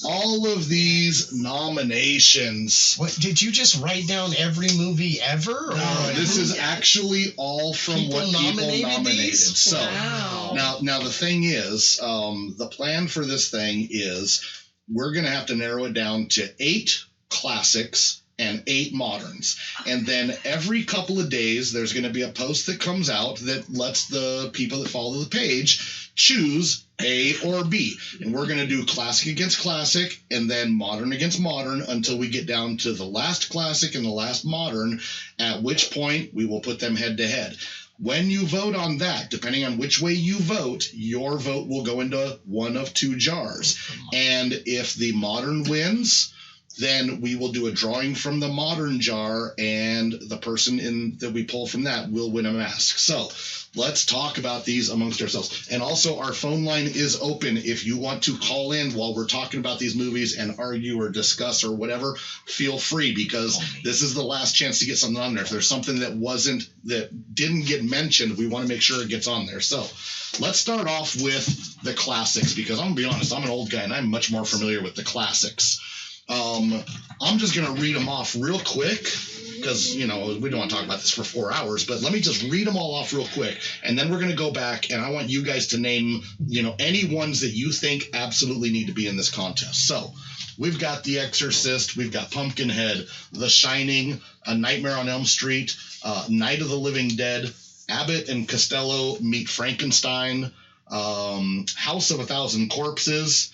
all of these nominations. What, did you just write down every movie ever? No, this is actually all from people what people nominated. These? So wow. Now the thing is, the plan for this thing is we're going to have to narrow it down to 8 classics and 8 moderns. And then every couple of days, there's going to be a post that comes out that lets the people that follow the page choose A or B. And we're going to do classic against classic and then modern against modern until we get down to the last classic and the last modern, at which point we will put them head to head. When you vote on that, depending on which way you vote, your vote will go into one of 2 jars. And if the modern wins, then we will do a drawing from the modern jar, and the person that we pull from that will win a mask. So let's talk about these amongst ourselves. And also, our phone line is open. If you want to call in while we're talking about these movies and argue or discuss or whatever, feel free, because this is the last chance to get something on there. If there's something that didn't get mentioned, we want to make sure it gets on there. So let's start off with the classics, because I'm going to be honest, I'm an old guy and I'm much more familiar with the classics. I'm just going to read them off real quick, because, we don't want to talk about this for 4 hours, but let me just read them all off real quick, and then we're going to go back, and I want you guys to name, any ones that you think absolutely need to be in this contest. So we've got The Exorcist, we've got Pumpkinhead, The Shining, A Nightmare on Elm Street, Night of the Living Dead, Abbott and Costello Meet Frankenstein, House of a Thousand Corpses,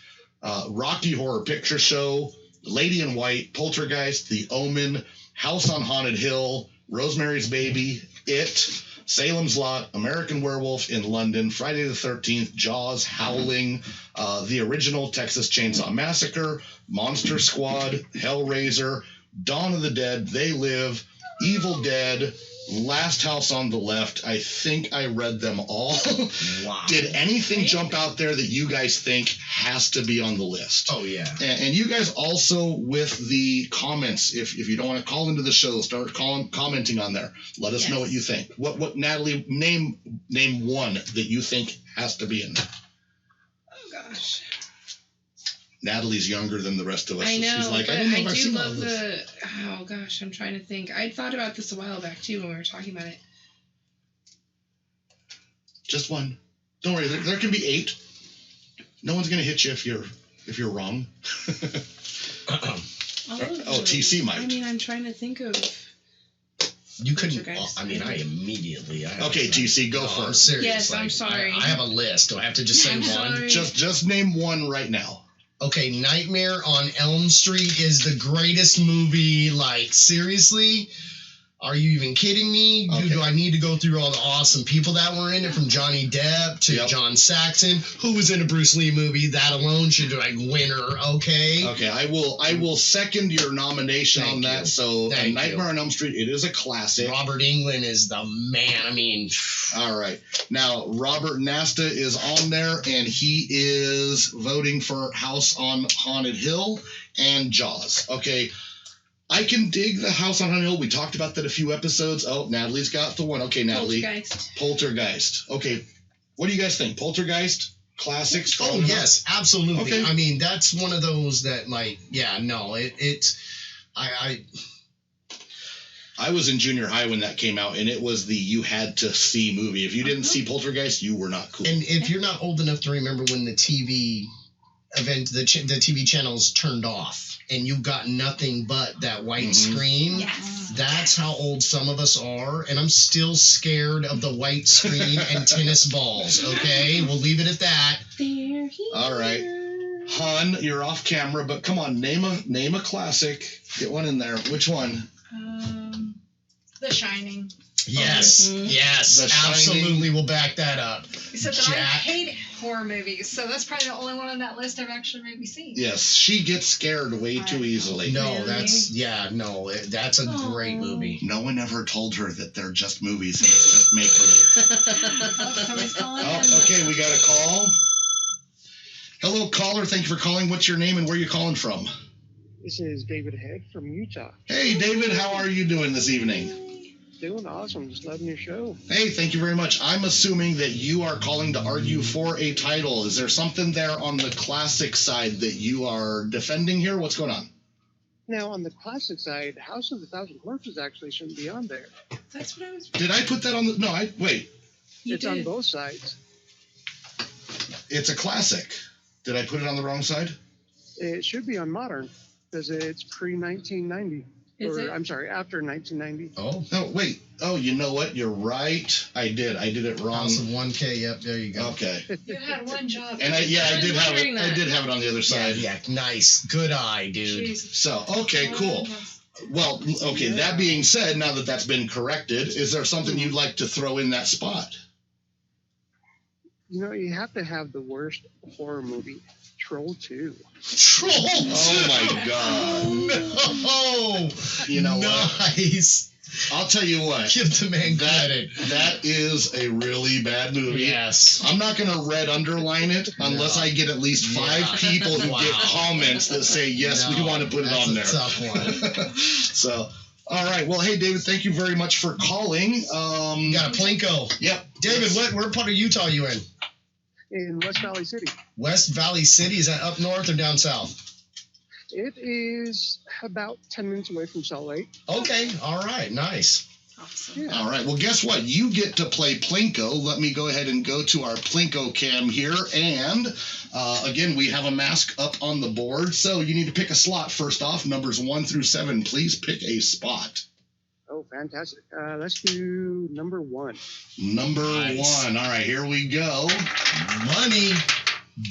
Rocky Horror Picture Show, Lady in White, Poltergeist, The Omen, House on Haunted Hill, Rosemary's Baby, It, Salem's Lot, American Werewolf in London, Friday the 13th, Jaws, Howling, the original Texas Chainsaw Massacre, Monster Squad, Hellraiser, Dawn of the Dead, They Live, Evil Dead, Last House on the Left. I think I read them all. Wow. Did anything jump out there that you guys think has to be on the list? Oh, yeah. And you guys also, with the comments, if you don't want to call into the show, start commenting on there. Let us know what you think. What Natalie, name one that you think has to be in there. Oh, gosh. Natalie's younger than the rest of us. I know, so she's like, but I do seen love the... Oh, gosh, I'm trying to think. I thought about this a while back, too, when we were talking about it. Just one. Don't worry, there can be 8. No one's going to hit you if you're wrong. TC might. I mean, I'm trying to think of... You couldn't... I immediately... Okay, TC, go first. I'm serious. Yes, I'm sorry. I have a list. Do I have to just say one? Just name one right now. Okay, Nightmare on Elm Street is the greatest movie. Like, seriously? Are you even kidding me? Okay. Do I need to go through all the awesome people that were in it, from Johnny Depp to John Saxon, who was in a Bruce Lee movie? That alone should be like winner. Okay. Okay, I will second your nomination on that. So, Nightmare on Elm Street, it is a classic. Robert Englund is the man. I mean, all right. Now, Robert Nasta is on there, and he is voting for House on Haunted Hill and Jaws. Okay. I can dig the House on Haunted Hill. We talked about that a few episodes. Oh, Natalie's got the one. Okay, Natalie. Poltergeist. Okay. What do you guys think? Poltergeist? Classics? Oh, yes. Absolutely. Okay. I mean, that's one of those that, like, yeah, no, I was in junior high when that came out, and it was the you had to see movie. If you didn't see Poltergeist, you were not cool. And if you're not old enough to remember when the TV event, the TV channels turned off, and you got nothing but that white screen. Yes. That's how old some of us are, and I'm still scared of the white screen and tennis balls, okay? We'll leave it at that. All right. Hun, you're off camera, but come on, name a classic. Get one in there. Which one? The Shining. Yes, yes, absolutely. We'll back that up. Except that I hate horror movies, so that's probably the only one on that list I've actually maybe seen. Yes, she gets scared way too easily. No, that's a great movie. No one ever told her that they're just movies and it's just make-believe. Somebody's calling. Okay, we got a call. Hello, caller. Thank you for calling. What's your name and where are you calling from? This is David Head from Utah. Hey, David, how are you doing this evening? Doing awesome. Just loving your show. Hey, thank you very much. I'm assuming that you are calling to argue for a title. Is there something there on the classic side that you are defending here? What's going on? Now, on the classic side, House of the Thousand Corpses actually shouldn't be on there. That's what I was... Did I put that on the... No, wait. It's on both sides. It's a classic. Did I put it on the wrong side? It should be on modern, because it's pre-1990. I'm sorry, after 1990. Oh. No, wait. Oh, you know what? You're right. I did it wrong. House of 1K. Yep, there you go. Okay. You had one job. And I did have it. I did have it on the other side. Yeah, nice. Good eye, dude. Jeez. So, okay, cool. Well, okay, that being said, now that that's been corrected, is there something you'd like to throw in that spot? You know, you have to have the worst horror movie, Troll 2. Troll 2? Oh, my God. No. You know nice. What? I'll tell you what. Give the man credit. That is a really bad movie. Yes. I'm not going to red underline it unless I get at least 5 people who get comments that say, yes, we want to put it on there. That's a tough one. So... All right. Well, hey, David, thank you very much for calling. You got a Plinko. Yep. David, what part of Utah are you in? In West Valley City. West Valley City? Is that up north or down south? It is about 10 minutes away from Salt Lake. Okay. All right. Nice. Awesome. Yeah. All right. Well, guess what? You get to play Plinko. Let me go ahead and go to our Plinko cam here. And, again, we have a mask up on the board. So you need to pick a slot first off. Numbers 1 through 7. Please pick a spot. Oh, fantastic. Let's do number 1. Number 1. All right. Here we go. Money.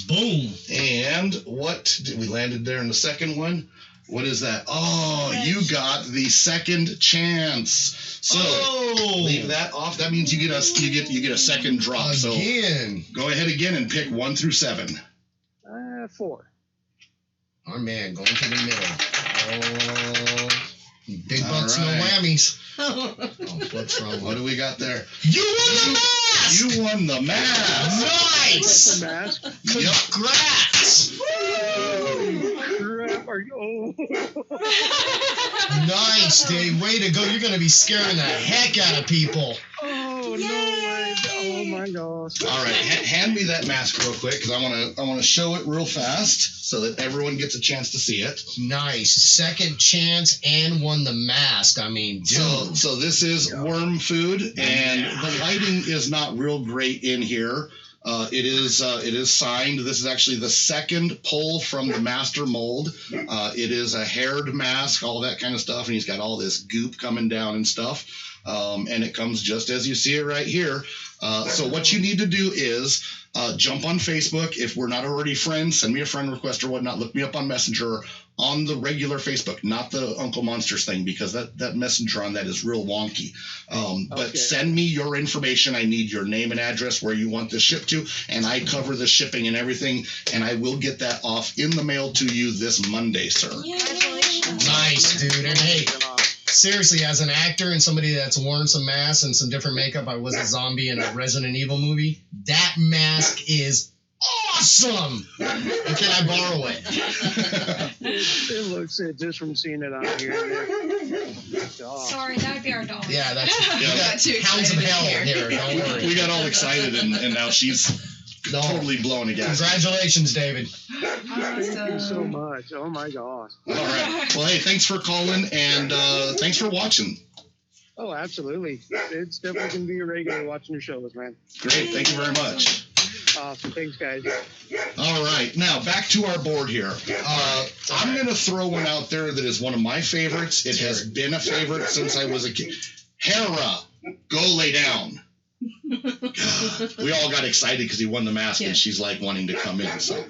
Boom. And what did we landed there in the second one? What is that? Oh, you got the second chance. So leave that off. That means you get a second drop. Again. So go ahead again and pick 1 through 7. 4. Our man going to the middle. Oh, big bucks, no whammies. What's wrong? What do we got there? You won the mask! You won the mask! Nice! The mask. Congrats! Crap! Nice, Dave. Way to go. You're going to be scaring the heck out of people. Oh, no way. Oh, my gosh. All right. Hand me that mask real quick because I want to show it real fast so that everyone gets a chance to see it. Nice. Second chance and won the mask. I mean, dude. So this is worm food, and the lighting is not real great in here. It is signed. This is actually the second pull from the master mold. It is a haired mask, all that kind of stuff, and he's got all this goop coming down and stuff. And it comes just as you see it right here. So what you need to do is jump on Facebook. If we're not already friends, send me a friend request or whatnot. Look me up on Messenger on the regular Facebook, not the Uncle Monsters thing, because that messenger on that is real wonky. But send me your information. I need your name and address where you want this shipped to, and I cover the shipping and everything, and I will get that off in the mail to you this Monday, sir. Congratulations. Nice, dude. And hey, seriously, as an actor and somebody that's worn some masks and some different makeup, I was a zombie in a Resident Evil movie. That mask is awesome. Can I borrow it? It looks it just from seeing it on here. Sorry, that'd be our dog. Yeah, that's too hounds of excited hell in here. Don't worry. We got all excited, and now she's totally blown again. Congratulations, David. Thank you so much. Oh my gosh. All right. Well, hey, thanks for calling, and thanks for watching. Oh, absolutely. It's definitely going to be a regular watching your shows, man. Great. Thank you very much. Awesome. Thanks, guys. All right. Now, back to our board here. I'm going to throw one out there that is one of my favorites. It has been a favorite since I was a kid. Hera, go lay down. We all got excited because he won the mask, and she's like wanting to come in. So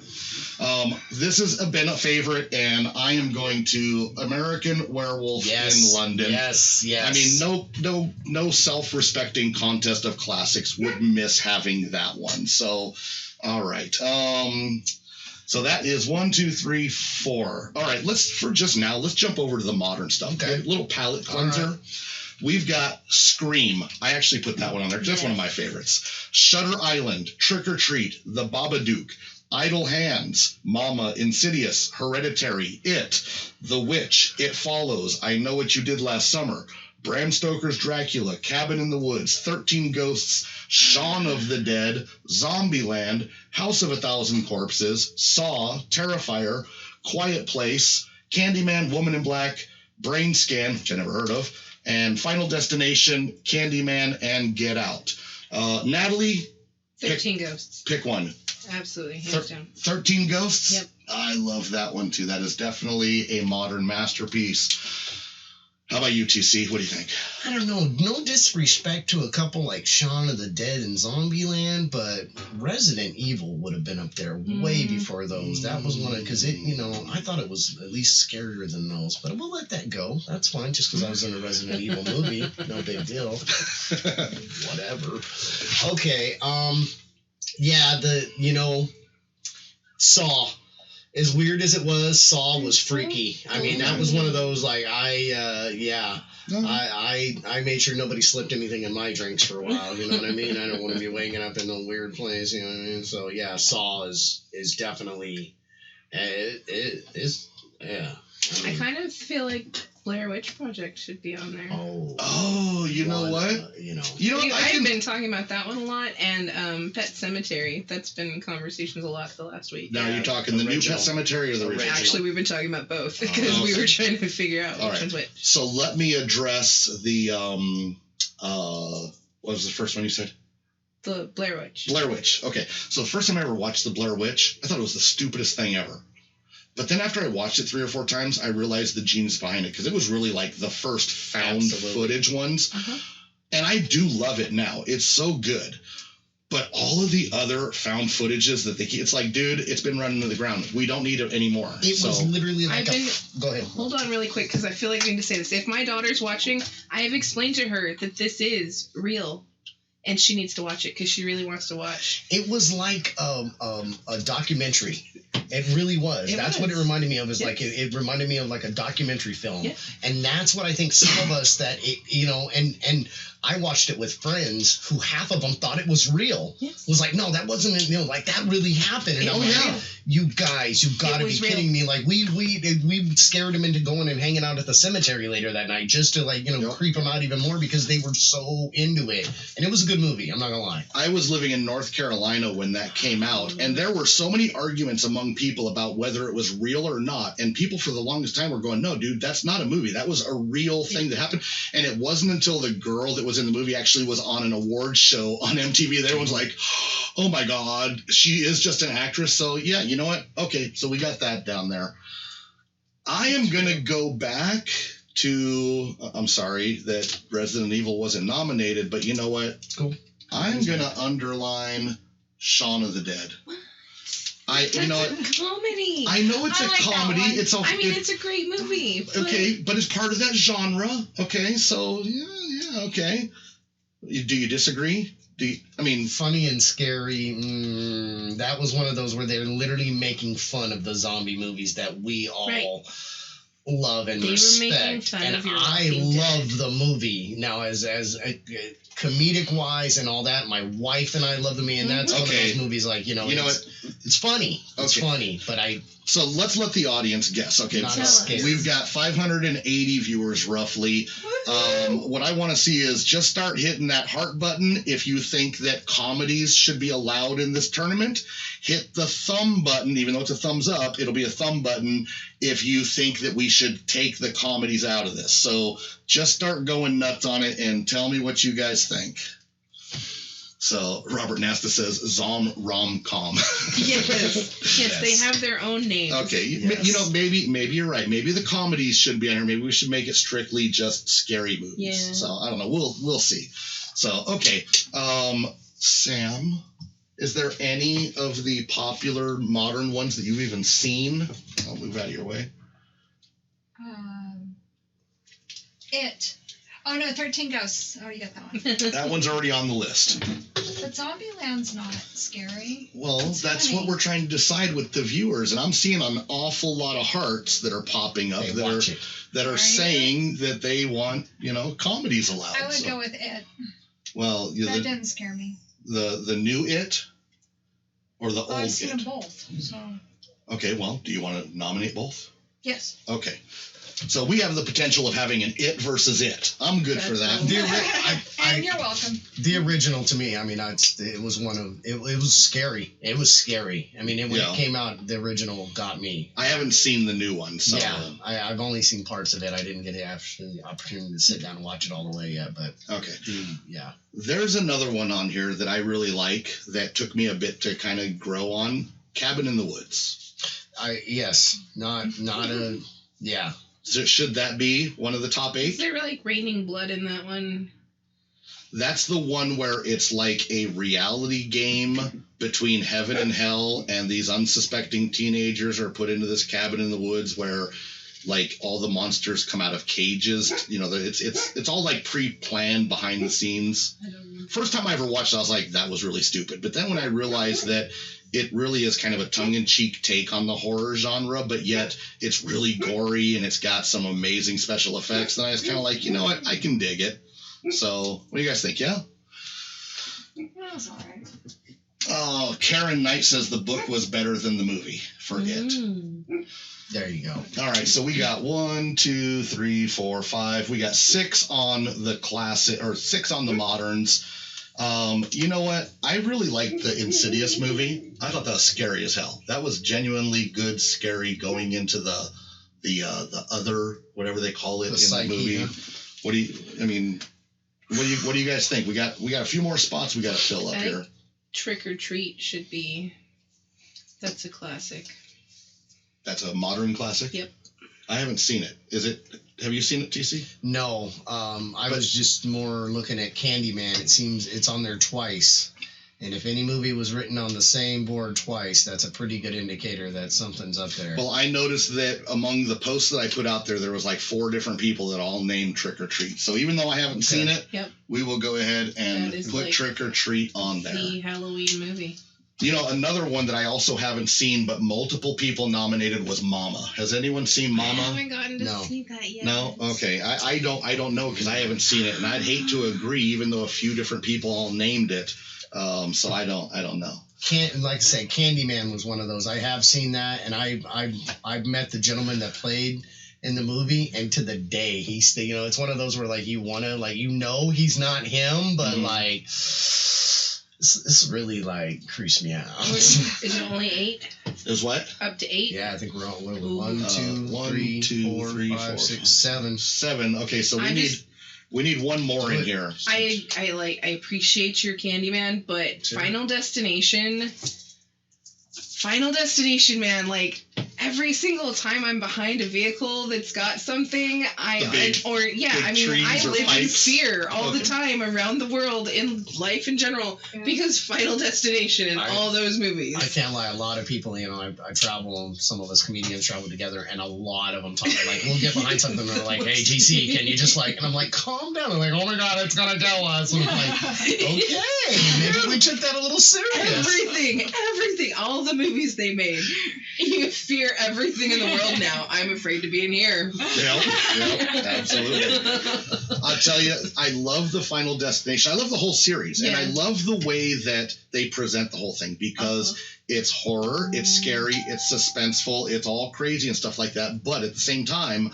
this has been a favorite, and I am going to American Werewolf in London. Yes. I mean, no self-respecting contest of classics would miss having that one. So, all right. So that is 1, 2, 3, 4. All right. Let's jump over to the modern stuff. Okay. Little palate cleanser. Right. We've got Scream. I actually put that one on there because that's one of my favorites. Shutter Island, Trick or Treat, The Babadook, Idle Hands, Mama, Insidious, Hereditary, It, The Witch, It Follows, I Know What You Did Last Summer, Bram Stoker's Dracula, Cabin in the Woods, 13 Ghosts, Shaun of the Dead, Zombieland, House of a Thousand Corpses, Saw, Terrifier, Quiet Place, Candyman, Woman in Black, Brain Scan, which I never heard of, and Final Destination, Candyman, and Get Out. Natalie? 13 Ghosts. Pick one. Absolutely, hands down. 13 Ghosts? Yep. I love that one, too. That is definitely a modern masterpiece. How about you, TC? What do you think? I don't know. No disrespect to a couple like Shaun of the Dead and Zombieland, but Resident Evil would have been up there way before those. That was one of, because it, I thought it was at least scarier than those, but we'll let that go. That's fine, just because I was in a Resident Evil movie. No big deal. Whatever. Okay. Saw. As weird as it was, Saw was freaky. I mean, that was one of those, like, I made sure nobody slipped anything in my drinks for a while, you know what I mean? I don't want to be waking up in a weird place, you know what I mean? So, yeah, Saw is definitely, it is, yeah. I kind of feel like Blair Witch Project should be on there. Oh, you know what? I've been talking about that one a lot, and Pet Cemetery. That's been in conversations a lot the last week. Now, you're talking the new Pet Cemetery or the original? Actually, we've been talking about both because we were trying to figure out which one's which. So let me address the, what was the first one you said? The Blair Witch. Blair Witch. Okay. So the first time I ever watched the Blair Witch, I thought it was the stupidest thing ever. But then after I watched it 3 or 4 times, I realized the genius behind it because it was really like the first found footage ones. And I do love it now. It's so good. But all of the other found footages that it's like, dude, it's been running to the ground. We don't need it anymore. It was literally like go ahead. Hold on really quick, because I feel like I need to say this. If my daughter's watching, I have explained to her that this is real. And she needs to watch it because she really wants to watch. It was like a documentary. It really was. That's what it reminded me of. Is like it reminded me of like a documentary film. Yeah. And that's what I think some of us that and I watched it with friends who half of them thought it was real. Yes. Was like, no, that wasn't like that really happened. And I'm like, you guys, you got to be kidding me! Like we scared him into going and hanging out at the cemetery later that night just to creep him out even more because they were so into it. And it was a good movie. I'm not gonna lie. I was living in North Carolina when that came out, and there were so many arguments among people about whether it was real or not. And people for the longest time were going, "No, dude, that's not a movie. That was a real thing that happened." And it wasn't until the girl that was in the movie actually was on an awards show on MTV that everyone's like, "Oh my God, she is just an actress." So yeah, you know what? Okay, so we got that down there. I am gonna go back to. I'm sorry that Resident Evil wasn't nominated, but you know what? Cool. I'm gonna underline Shaun of the Dead. That's a comedy. I know it's a comedy. It's a great movie. But it's part of that genre. Okay, so yeah, okay. Do you disagree? Funny and scary. That was one of those where they're literally making fun of the zombie movies that we all love and respect. And I love the movie. Now, as comedic wise and all that, my wife and I love the movie, and that's one of those movies like it's funny. It's funny, but So let's let the audience guess. Okay, we've got 580 viewers roughly. What I want to see is just start hitting that heart button if you think that comedies should be allowed in this tournament. Hit the thumb button, even though it's a thumbs up, it'll be a thumb button if you think that we should take the comedies out of this. So just start going nuts on it and tell me what you guys think. So Robert Nasta says Zom rom-com. Yes, they have their own names. Okay, maybe you're right. Maybe the comedies should be on here. Maybe we should make it strictly just scary movies. Yeah. So I don't know. We'll see. So okay, Sam, is there any of the popular modern ones that you've even seen? I'll move out of your way. It. Oh, no, 13 Ghosts. I already got that one. That one's already on the list. But Zombieland's not scary. Well, that's what we're trying to decide with the viewers. And I'm seeing an awful lot of hearts that are popping up that are saying that they want, comedies allowed. I would go with It. Well, that didn't scare me. The new It or the old It? I've seen them both. So. Okay, well, do you want to nominate both? Yes. Okay. So we have the potential of having an It versus It. I'm good for that. And you're welcome. The original to me, it was it was scary. It was scary. When it came out, the original got me. I haven't seen the new one, so I've only seen parts of it. I didn't get the opportunity to sit down and watch it all the way yet, but okay. Yeah. There's another one on here that I really like that took me a bit to kind of grow on. Cabin in the Woods. Yeah. So should that be one of the top 8? Is there raining blood in that one? That's the one where it's like a reality game between heaven and hell, and these unsuspecting teenagers are put into this cabin in the woods where all the monsters come out of cages. It's all pre-planned behind the scenes. I don't know. First time I ever watched it, I was like, that was really stupid. But then when I realized that it really is kind of a tongue-in-cheek take on the horror genre, but yet it's really gory and it's got some amazing special effects. Then I was kind of like, you know what? I can dig it. So, what do you guys think? Yeah? That was all right. Oh, Karen Knight says the book was better than the movie for It. There you go. All right, so we got 1, 2, 3, 4, 5. We got 6 on the classic, or 6 on the moderns. You know what? I really liked the Insidious movie. I thought that was scary as hell. That was genuinely good, scary going into the other, whatever they call it in the movie. Yeah. What do you guys think? We got a few more spots we got to fill up here. Trick or Treat should be. That's a classic. That's a modern classic? Yep. I haven't seen it. Have you seen it, TC? No. I was just more looking at Candyman. It seems it's on there twice. And if any movie was written on the same board twice, that's a pretty good indicator that something's up there. Well, I noticed that among the posts that I put out there was like 4 different people that all named Trick or Treat. So even though I haven't seen it, we will go ahead and put like Trick or Treat on there. The Halloween movie. You know, another one that I also haven't seen, but multiple people nominated was Mama. Has anyone seen Mama? I haven't gotten to see that yet. No? Okay. I don't know because I haven't seen it, and I'd hate to agree, even though a few different people all named it. So I don't know. Like I say, Candyman was one of those. I have seen that, and I've met the gentleman that played in the movie, and to the day he's still, it's one of those where like you wanna he's not him, but like this really like creeps me out. Is it only 8? Is what? Up to 8? Yeah, I think we're on 1, 2, 3, 4, 5, 6, 7. 7. Okay, so we need one more in here. I appreciate your Candyman, but sure. Final Destination, man, like every single time I'm behind a vehicle that's got something, I live in fear all the time around the world in life in general because Final Destination and all those movies. I can't lie, a lot of people, I travel, some of us comedians travel together, and a lot of them talk like we'll get behind something and they're like, hey TC, can you just and I'm like, calm down. They're like, oh my god, it's gonna tell us. And I'm like, okay, maybe we took that a little serious. Everything, all the movies they made. You fear everything in the world now. I'm afraid to be in here. Yep, absolutely. I'll tell you, I love the Final Destination. I love the whole series, and I love the way that they present the whole thing because it's horror, it's scary, it's suspenseful, it's all crazy and stuff like that. But at the same time,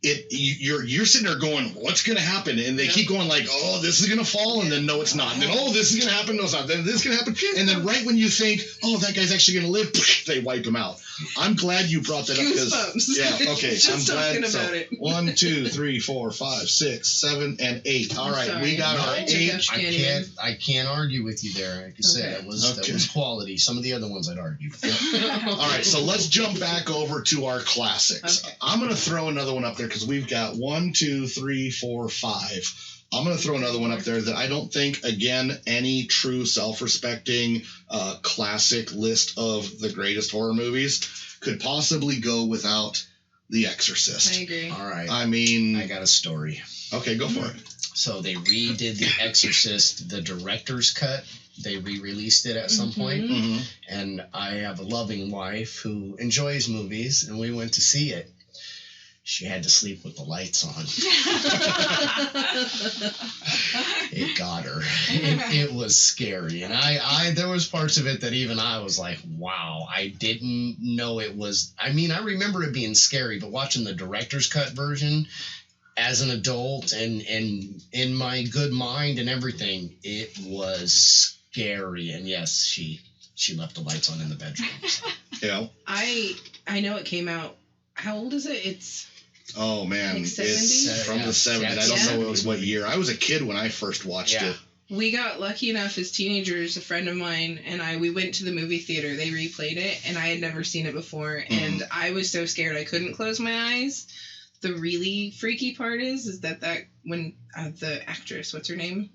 you're sitting there going, what's going to happen? And they keep going like, oh, this is going to fall, and then no, it's not. And then, oh, this is going to happen, no, it's not. Then this is going to happen. And then right when you think, oh, that guy's actually going to live, they wipe him out. I'm glad you brought that up because I'm glad. About it. 1, 2, 3, 4, 5, 6, 7, and 8. All right, we got our 8. I can't argue with you there. Like I said, that was quality. Some of the other ones I'd argue. All right, so let's jump back over to our classics. Okay. I'm going to throw another one up there because we've got 1, 2, 3, 4, 5. I'm going to throw another one up there that I don't think, again, any true self-respecting classic list of the greatest horror movies could possibly go without The Exorcist. I agree. All right. I mean... I got a story. Okay, go for it. So they redid The Exorcist, the director's cut. They re-released it at some point. Mm-hmm. And I have a loving wife who enjoys movies, and we went to see it. She had to sleep with the lights on. It got her. It was scary. And I there was parts of it that even I was like, wow, I didn't know it was. I mean, I remember it being scary, but watching the director's cut version as an adult and in my good mind and everything, it was scary. And yes, she left the lights on in the bedroom. Yeah. I know it came out. How old is it? It's... Oh, man. Like 70s? It's from the 70s. I don't know what year. I was a kid when I first watched it. We got lucky enough as teenagers, a friend of mine and we went to the movie theater. They replayed it, and I had never seen it before. And I was so scared I couldn't close my eyes. The really freaky part is that when the actress, what's her name?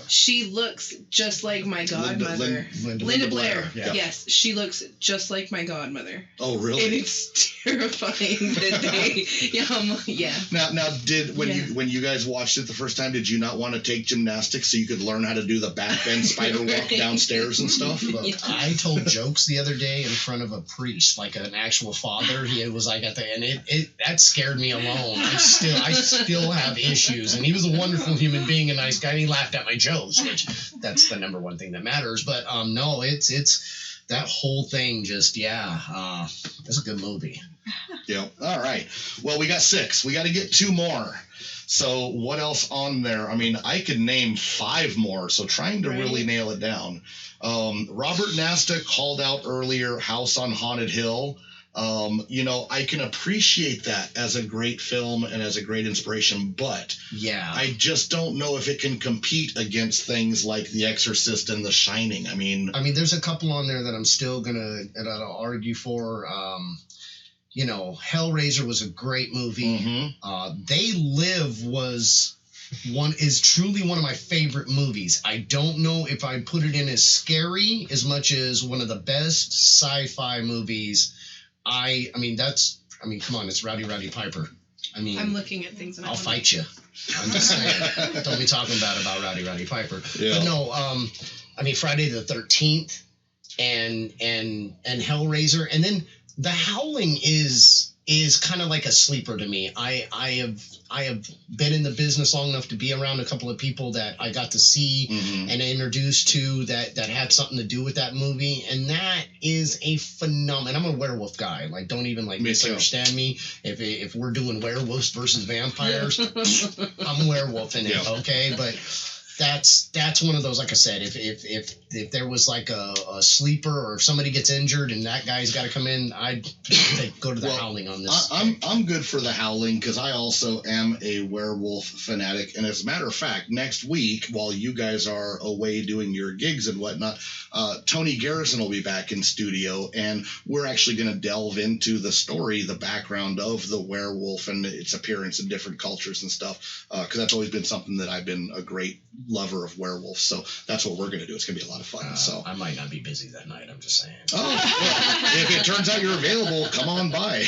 She looks just like my godmother. Linda Blair. Yeah. Yes, she looks just like my godmother. Oh, really? And it's terrifying that they. Yeah. Now, when you guys watched it the first time, did you not want to take gymnastics so you could learn how to do the back bend spider walk downstairs and stuff? Look, I told jokes the other day in front of a priest, like an actual father. He was like at the end. That scared me alone. I still have issues, and he was a wonderful human being, a nice guy. And he laughed at my jokes, which that's the number one thing that matters. But no, it's that whole thing. Just it's a good movie. Yeah. All right. Well, we got 6. We got to get 2 more. So what else on there? I mean, I could name 5 more. So trying to really nail it down. Robert Nasta called out earlier House on Haunted Hill. I can appreciate that as a great film and as a great inspiration, but I just don't know if it can compete against things like The Exorcist and The Shining. I mean, there's a couple on there that I'm still I'll argue for. Hellraiser was a great movie. Mm-hmm. They Live was truly one of my favorite movies. I don't know if I put it in as scary as much as one of the best sci-fi movies. I mean, come on, it's Rowdy Piper. I mean, I'm looking at things. And I'll fight you. I'm just saying. Don't be talking about Rowdy Piper. Yeah. But no, I mean, Friday the 13th and Hellraiser, and then The Howling is kind of like a sleeper to me. I have been in the business long enough to be around a couple of people that I got to see and introduced to that had something to do with that movie, and that is a phenomenon. I'm a werewolf guy. Like, don't even misunderstand me. If we're doing werewolves versus vampires, I'm werewolfing it. Okay, but. That's one of those, like I said, if there was like a sleeper or if somebody gets injured and that guy's got to come in, I'd go to the Howling on this. I'm good for the Howling because I also am a werewolf fanatic. And as a matter of fact, next week, while you guys are away doing your gigs and whatnot, Tony Garrison will be back in studio, and we're actually going to delve into the story, the background of the werewolf and its appearance in different cultures and stuff, because that's always been something that I've been a great lover of werewolves. So that's what we're going to do. It's going to be a lot of fun. So I might not be busy that night. I'm just saying. Oh, well, if it turns out you're available, come on by.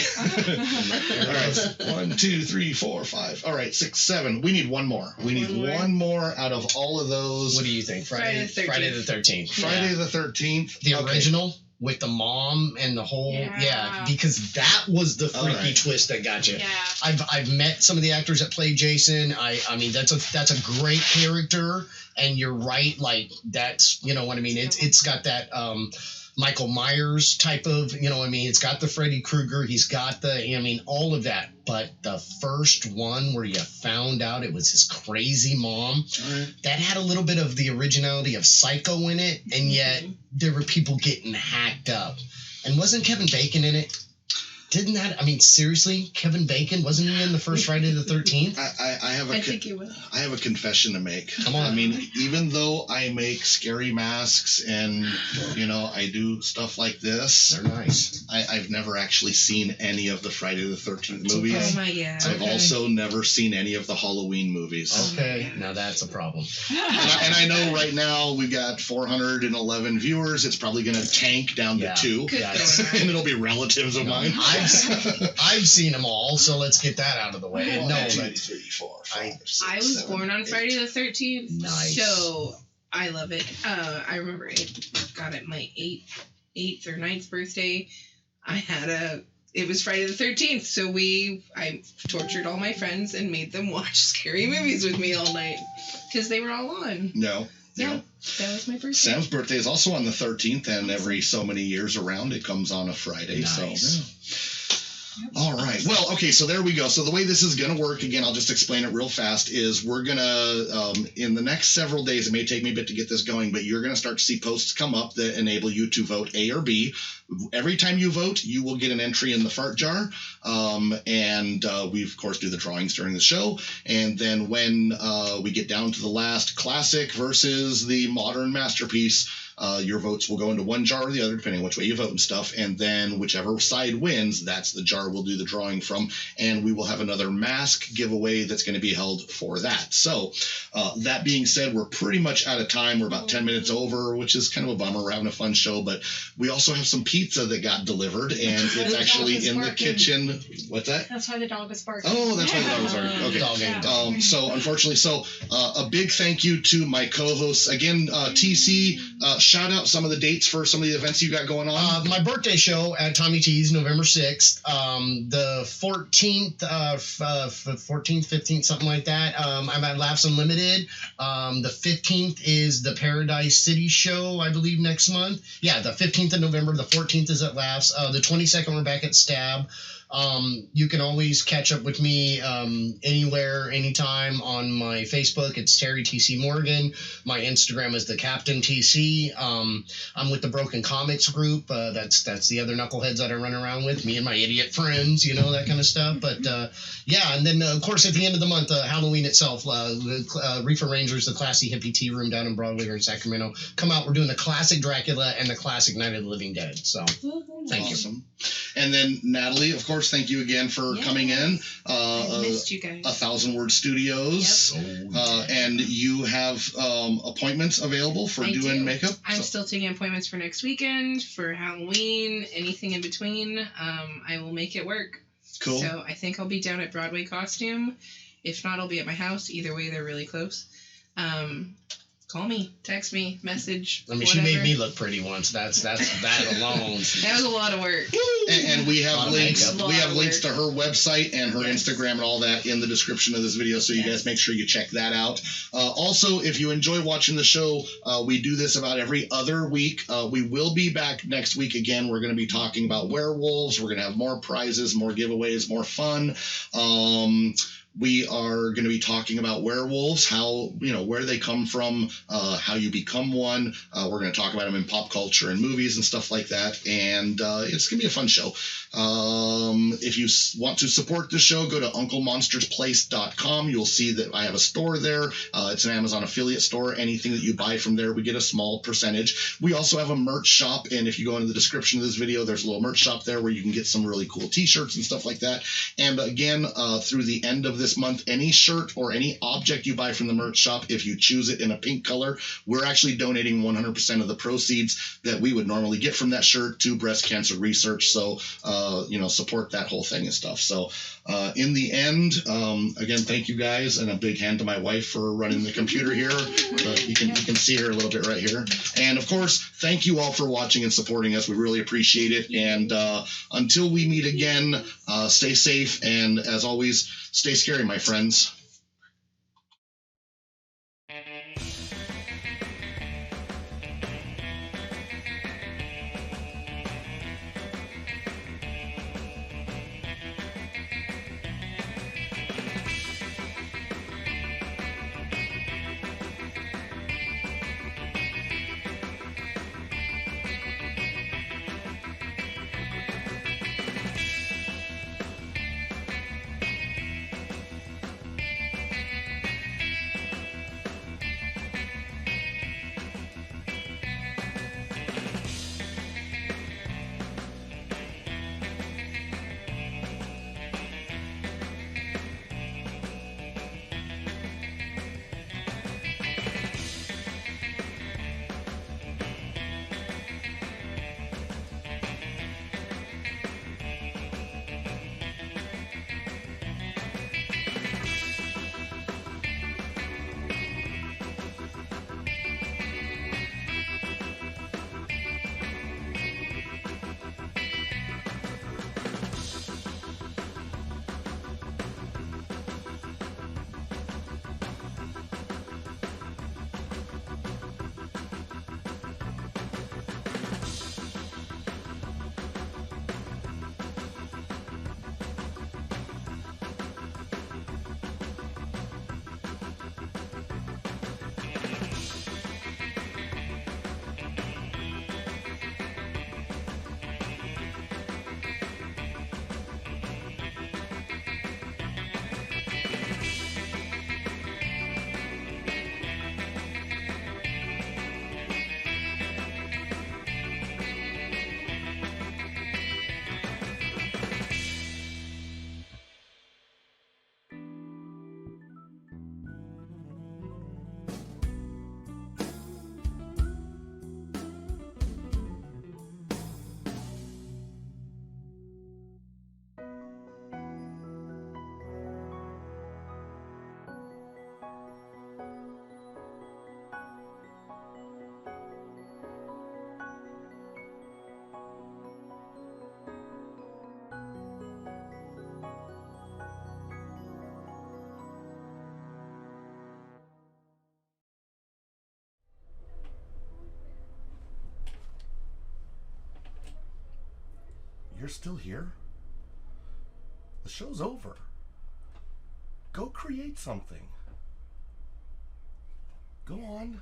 All right. 1, 2, 3, 4, 5. All right. 6, 7. We need one more. We need one more out of all of those. What do you think? Friday the 13th. Friday the 13th. The original with the mom and the whole because that was the freaky twist that got you. Yeah. I've met some of the actors that play Jason. I mean that's a great character, and you're right, like that's what I mean. It's got that Michael Myers type of, it's got the Freddy Krueger, he's got the, all of that. But the first one where you found out it was his crazy mom, that had a little bit of the originality of Psycho in it, and yet there were people getting hacked up. And wasn't Kevin Bacon in it? Didn't that? I mean, seriously, Kevin Bacon, wasn't he in the first Friday the 13th? I think he was. I have a confession to make. Come on. I mean, even though I make scary masks and I do stuff like this, they're nice. I've never actually seen any of the Friday the 13th movies. Oh my god! I've also never seen any of the Halloween movies. Okay, now that's a problem. And I know right now we've got 411 viewers. It's probably going to tank down to 2, and it'll be relatives of mine. I've seen them all, so let's get that out of the way. 1, 2, 3, 4, 5, 6, I was 7, born on 8. Friday the 13th, nice. So I love it. I remember my 8th or 9th birthday. It was Friday the 13th, so I tortured all my friends and made them watch scary movies with me all night because they were all on. No. Yeah, that was my birthday. Sam's birthday is also on the 13th, and every so many years around, it comes on a Friday. Nice. So, all right. Well, okay, so there we go. So the way this is going to work, again, I'll just explain it real fast, is we're going to, in the next several days, it may take me a bit to get this going, but you're going to start to see posts come up that enable you to vote A or B. Every time you vote, you will get an entry in the F.A.R.T jar, and we, of course, do the drawings during the show. And then when we get down to the last classic versus the modern masterpiece, your votes will go into one jar or the other, depending on which way you vote and stuff. And then whichever side wins, that's the jar we'll do the drawing from. And we will have another mask giveaway that's going to be held for that. So that being said, we're pretty much out of time. We're about 10 minutes over, which is kind of a bummer. We're having a fun show, but we also have some pizza that got delivered, and it's actually in the kitchen. What's that? That's why the dog is barking. Oh, that's why the dog is barking. Okay. So unfortunately, a big thank you to my co-hosts again, TC. Shout out some of the dates for some of the events you got going on. My birthday show at Tommy T's, November 6th. The 14th, 15th, something like that. I'm at Laughs Unlimited. The 15th is the Paradise City show, I believe, next month. Yeah, the 15th of November. The 14th is at Laughs. The 22nd, we're back at Stab. You can always catch up with me anywhere, anytime on my Facebook. It's Terry TC Morgan. My Instagram is the Captain TC. I'm with the Broken Comics group. That's the other knuckleheads that I run around with. Me and my idiot friends, that kind of stuff. But and then of course at the end of the month, Halloween itself, Reefer Rangers, the classy hippie tea room down in Broadway or in Sacramento. Come out. We're doing the classic Dracula and the classic Night of the Living Dead. So thank you. And then Natalie, of course, course, thank you again for coming in. I missed you guys. 1,000 Word Studios. Yep. And you have appointments available for doing makeup? I'm still taking appointments for next weekend, for Halloween, anything in between. I will make it work. Cool. So I think I'll be down at Broadway Costume. If not, I'll be at my house. Either way, they're really close. Call me, text me, message. I mean, whatever. she made me look pretty once. That's that alone. That was a lot of work. And we have links. We have links to her website and her Instagram and all that in the description of this video, so you guys make sure you check that out. Also, if you enjoy watching the show, we do this about every other week. We will be back next week again. We're going to be talking about werewolves. We're going to have more prizes, more giveaways, more fun. We are going to be talking about werewolves, how, where they come from, how you become one. We're going to talk about them in pop culture and movies and stuff like that. And it's going to be a fun show. If you want to support the show, go to UncleMonstersPlace.com. You'll see that I have a store there. It's an Amazon affiliate store. Anything that you buy from there, we get a small percentage. We also have a merch shop. And if you go into the description of this video, there's a little merch shop there where you can get some really cool t-shirts and stuff like that. And again, through the end of this month, any shirt or any object you buy from the merch shop, if you choose it in a pink color, we're actually donating 100% of the proceeds that we would normally get from that shirt to breast cancer research. So, support that whole thing and stuff. So, in the end, again, thank you guys, and a big hand to my wife for running the computer here. You can see her a little bit right here. And of course, thank you all for watching and supporting us. We really appreciate it. And until we meet again, stay safe, and as always, stay scary, my friends. You're still here? The show's over. Go create something. Go on.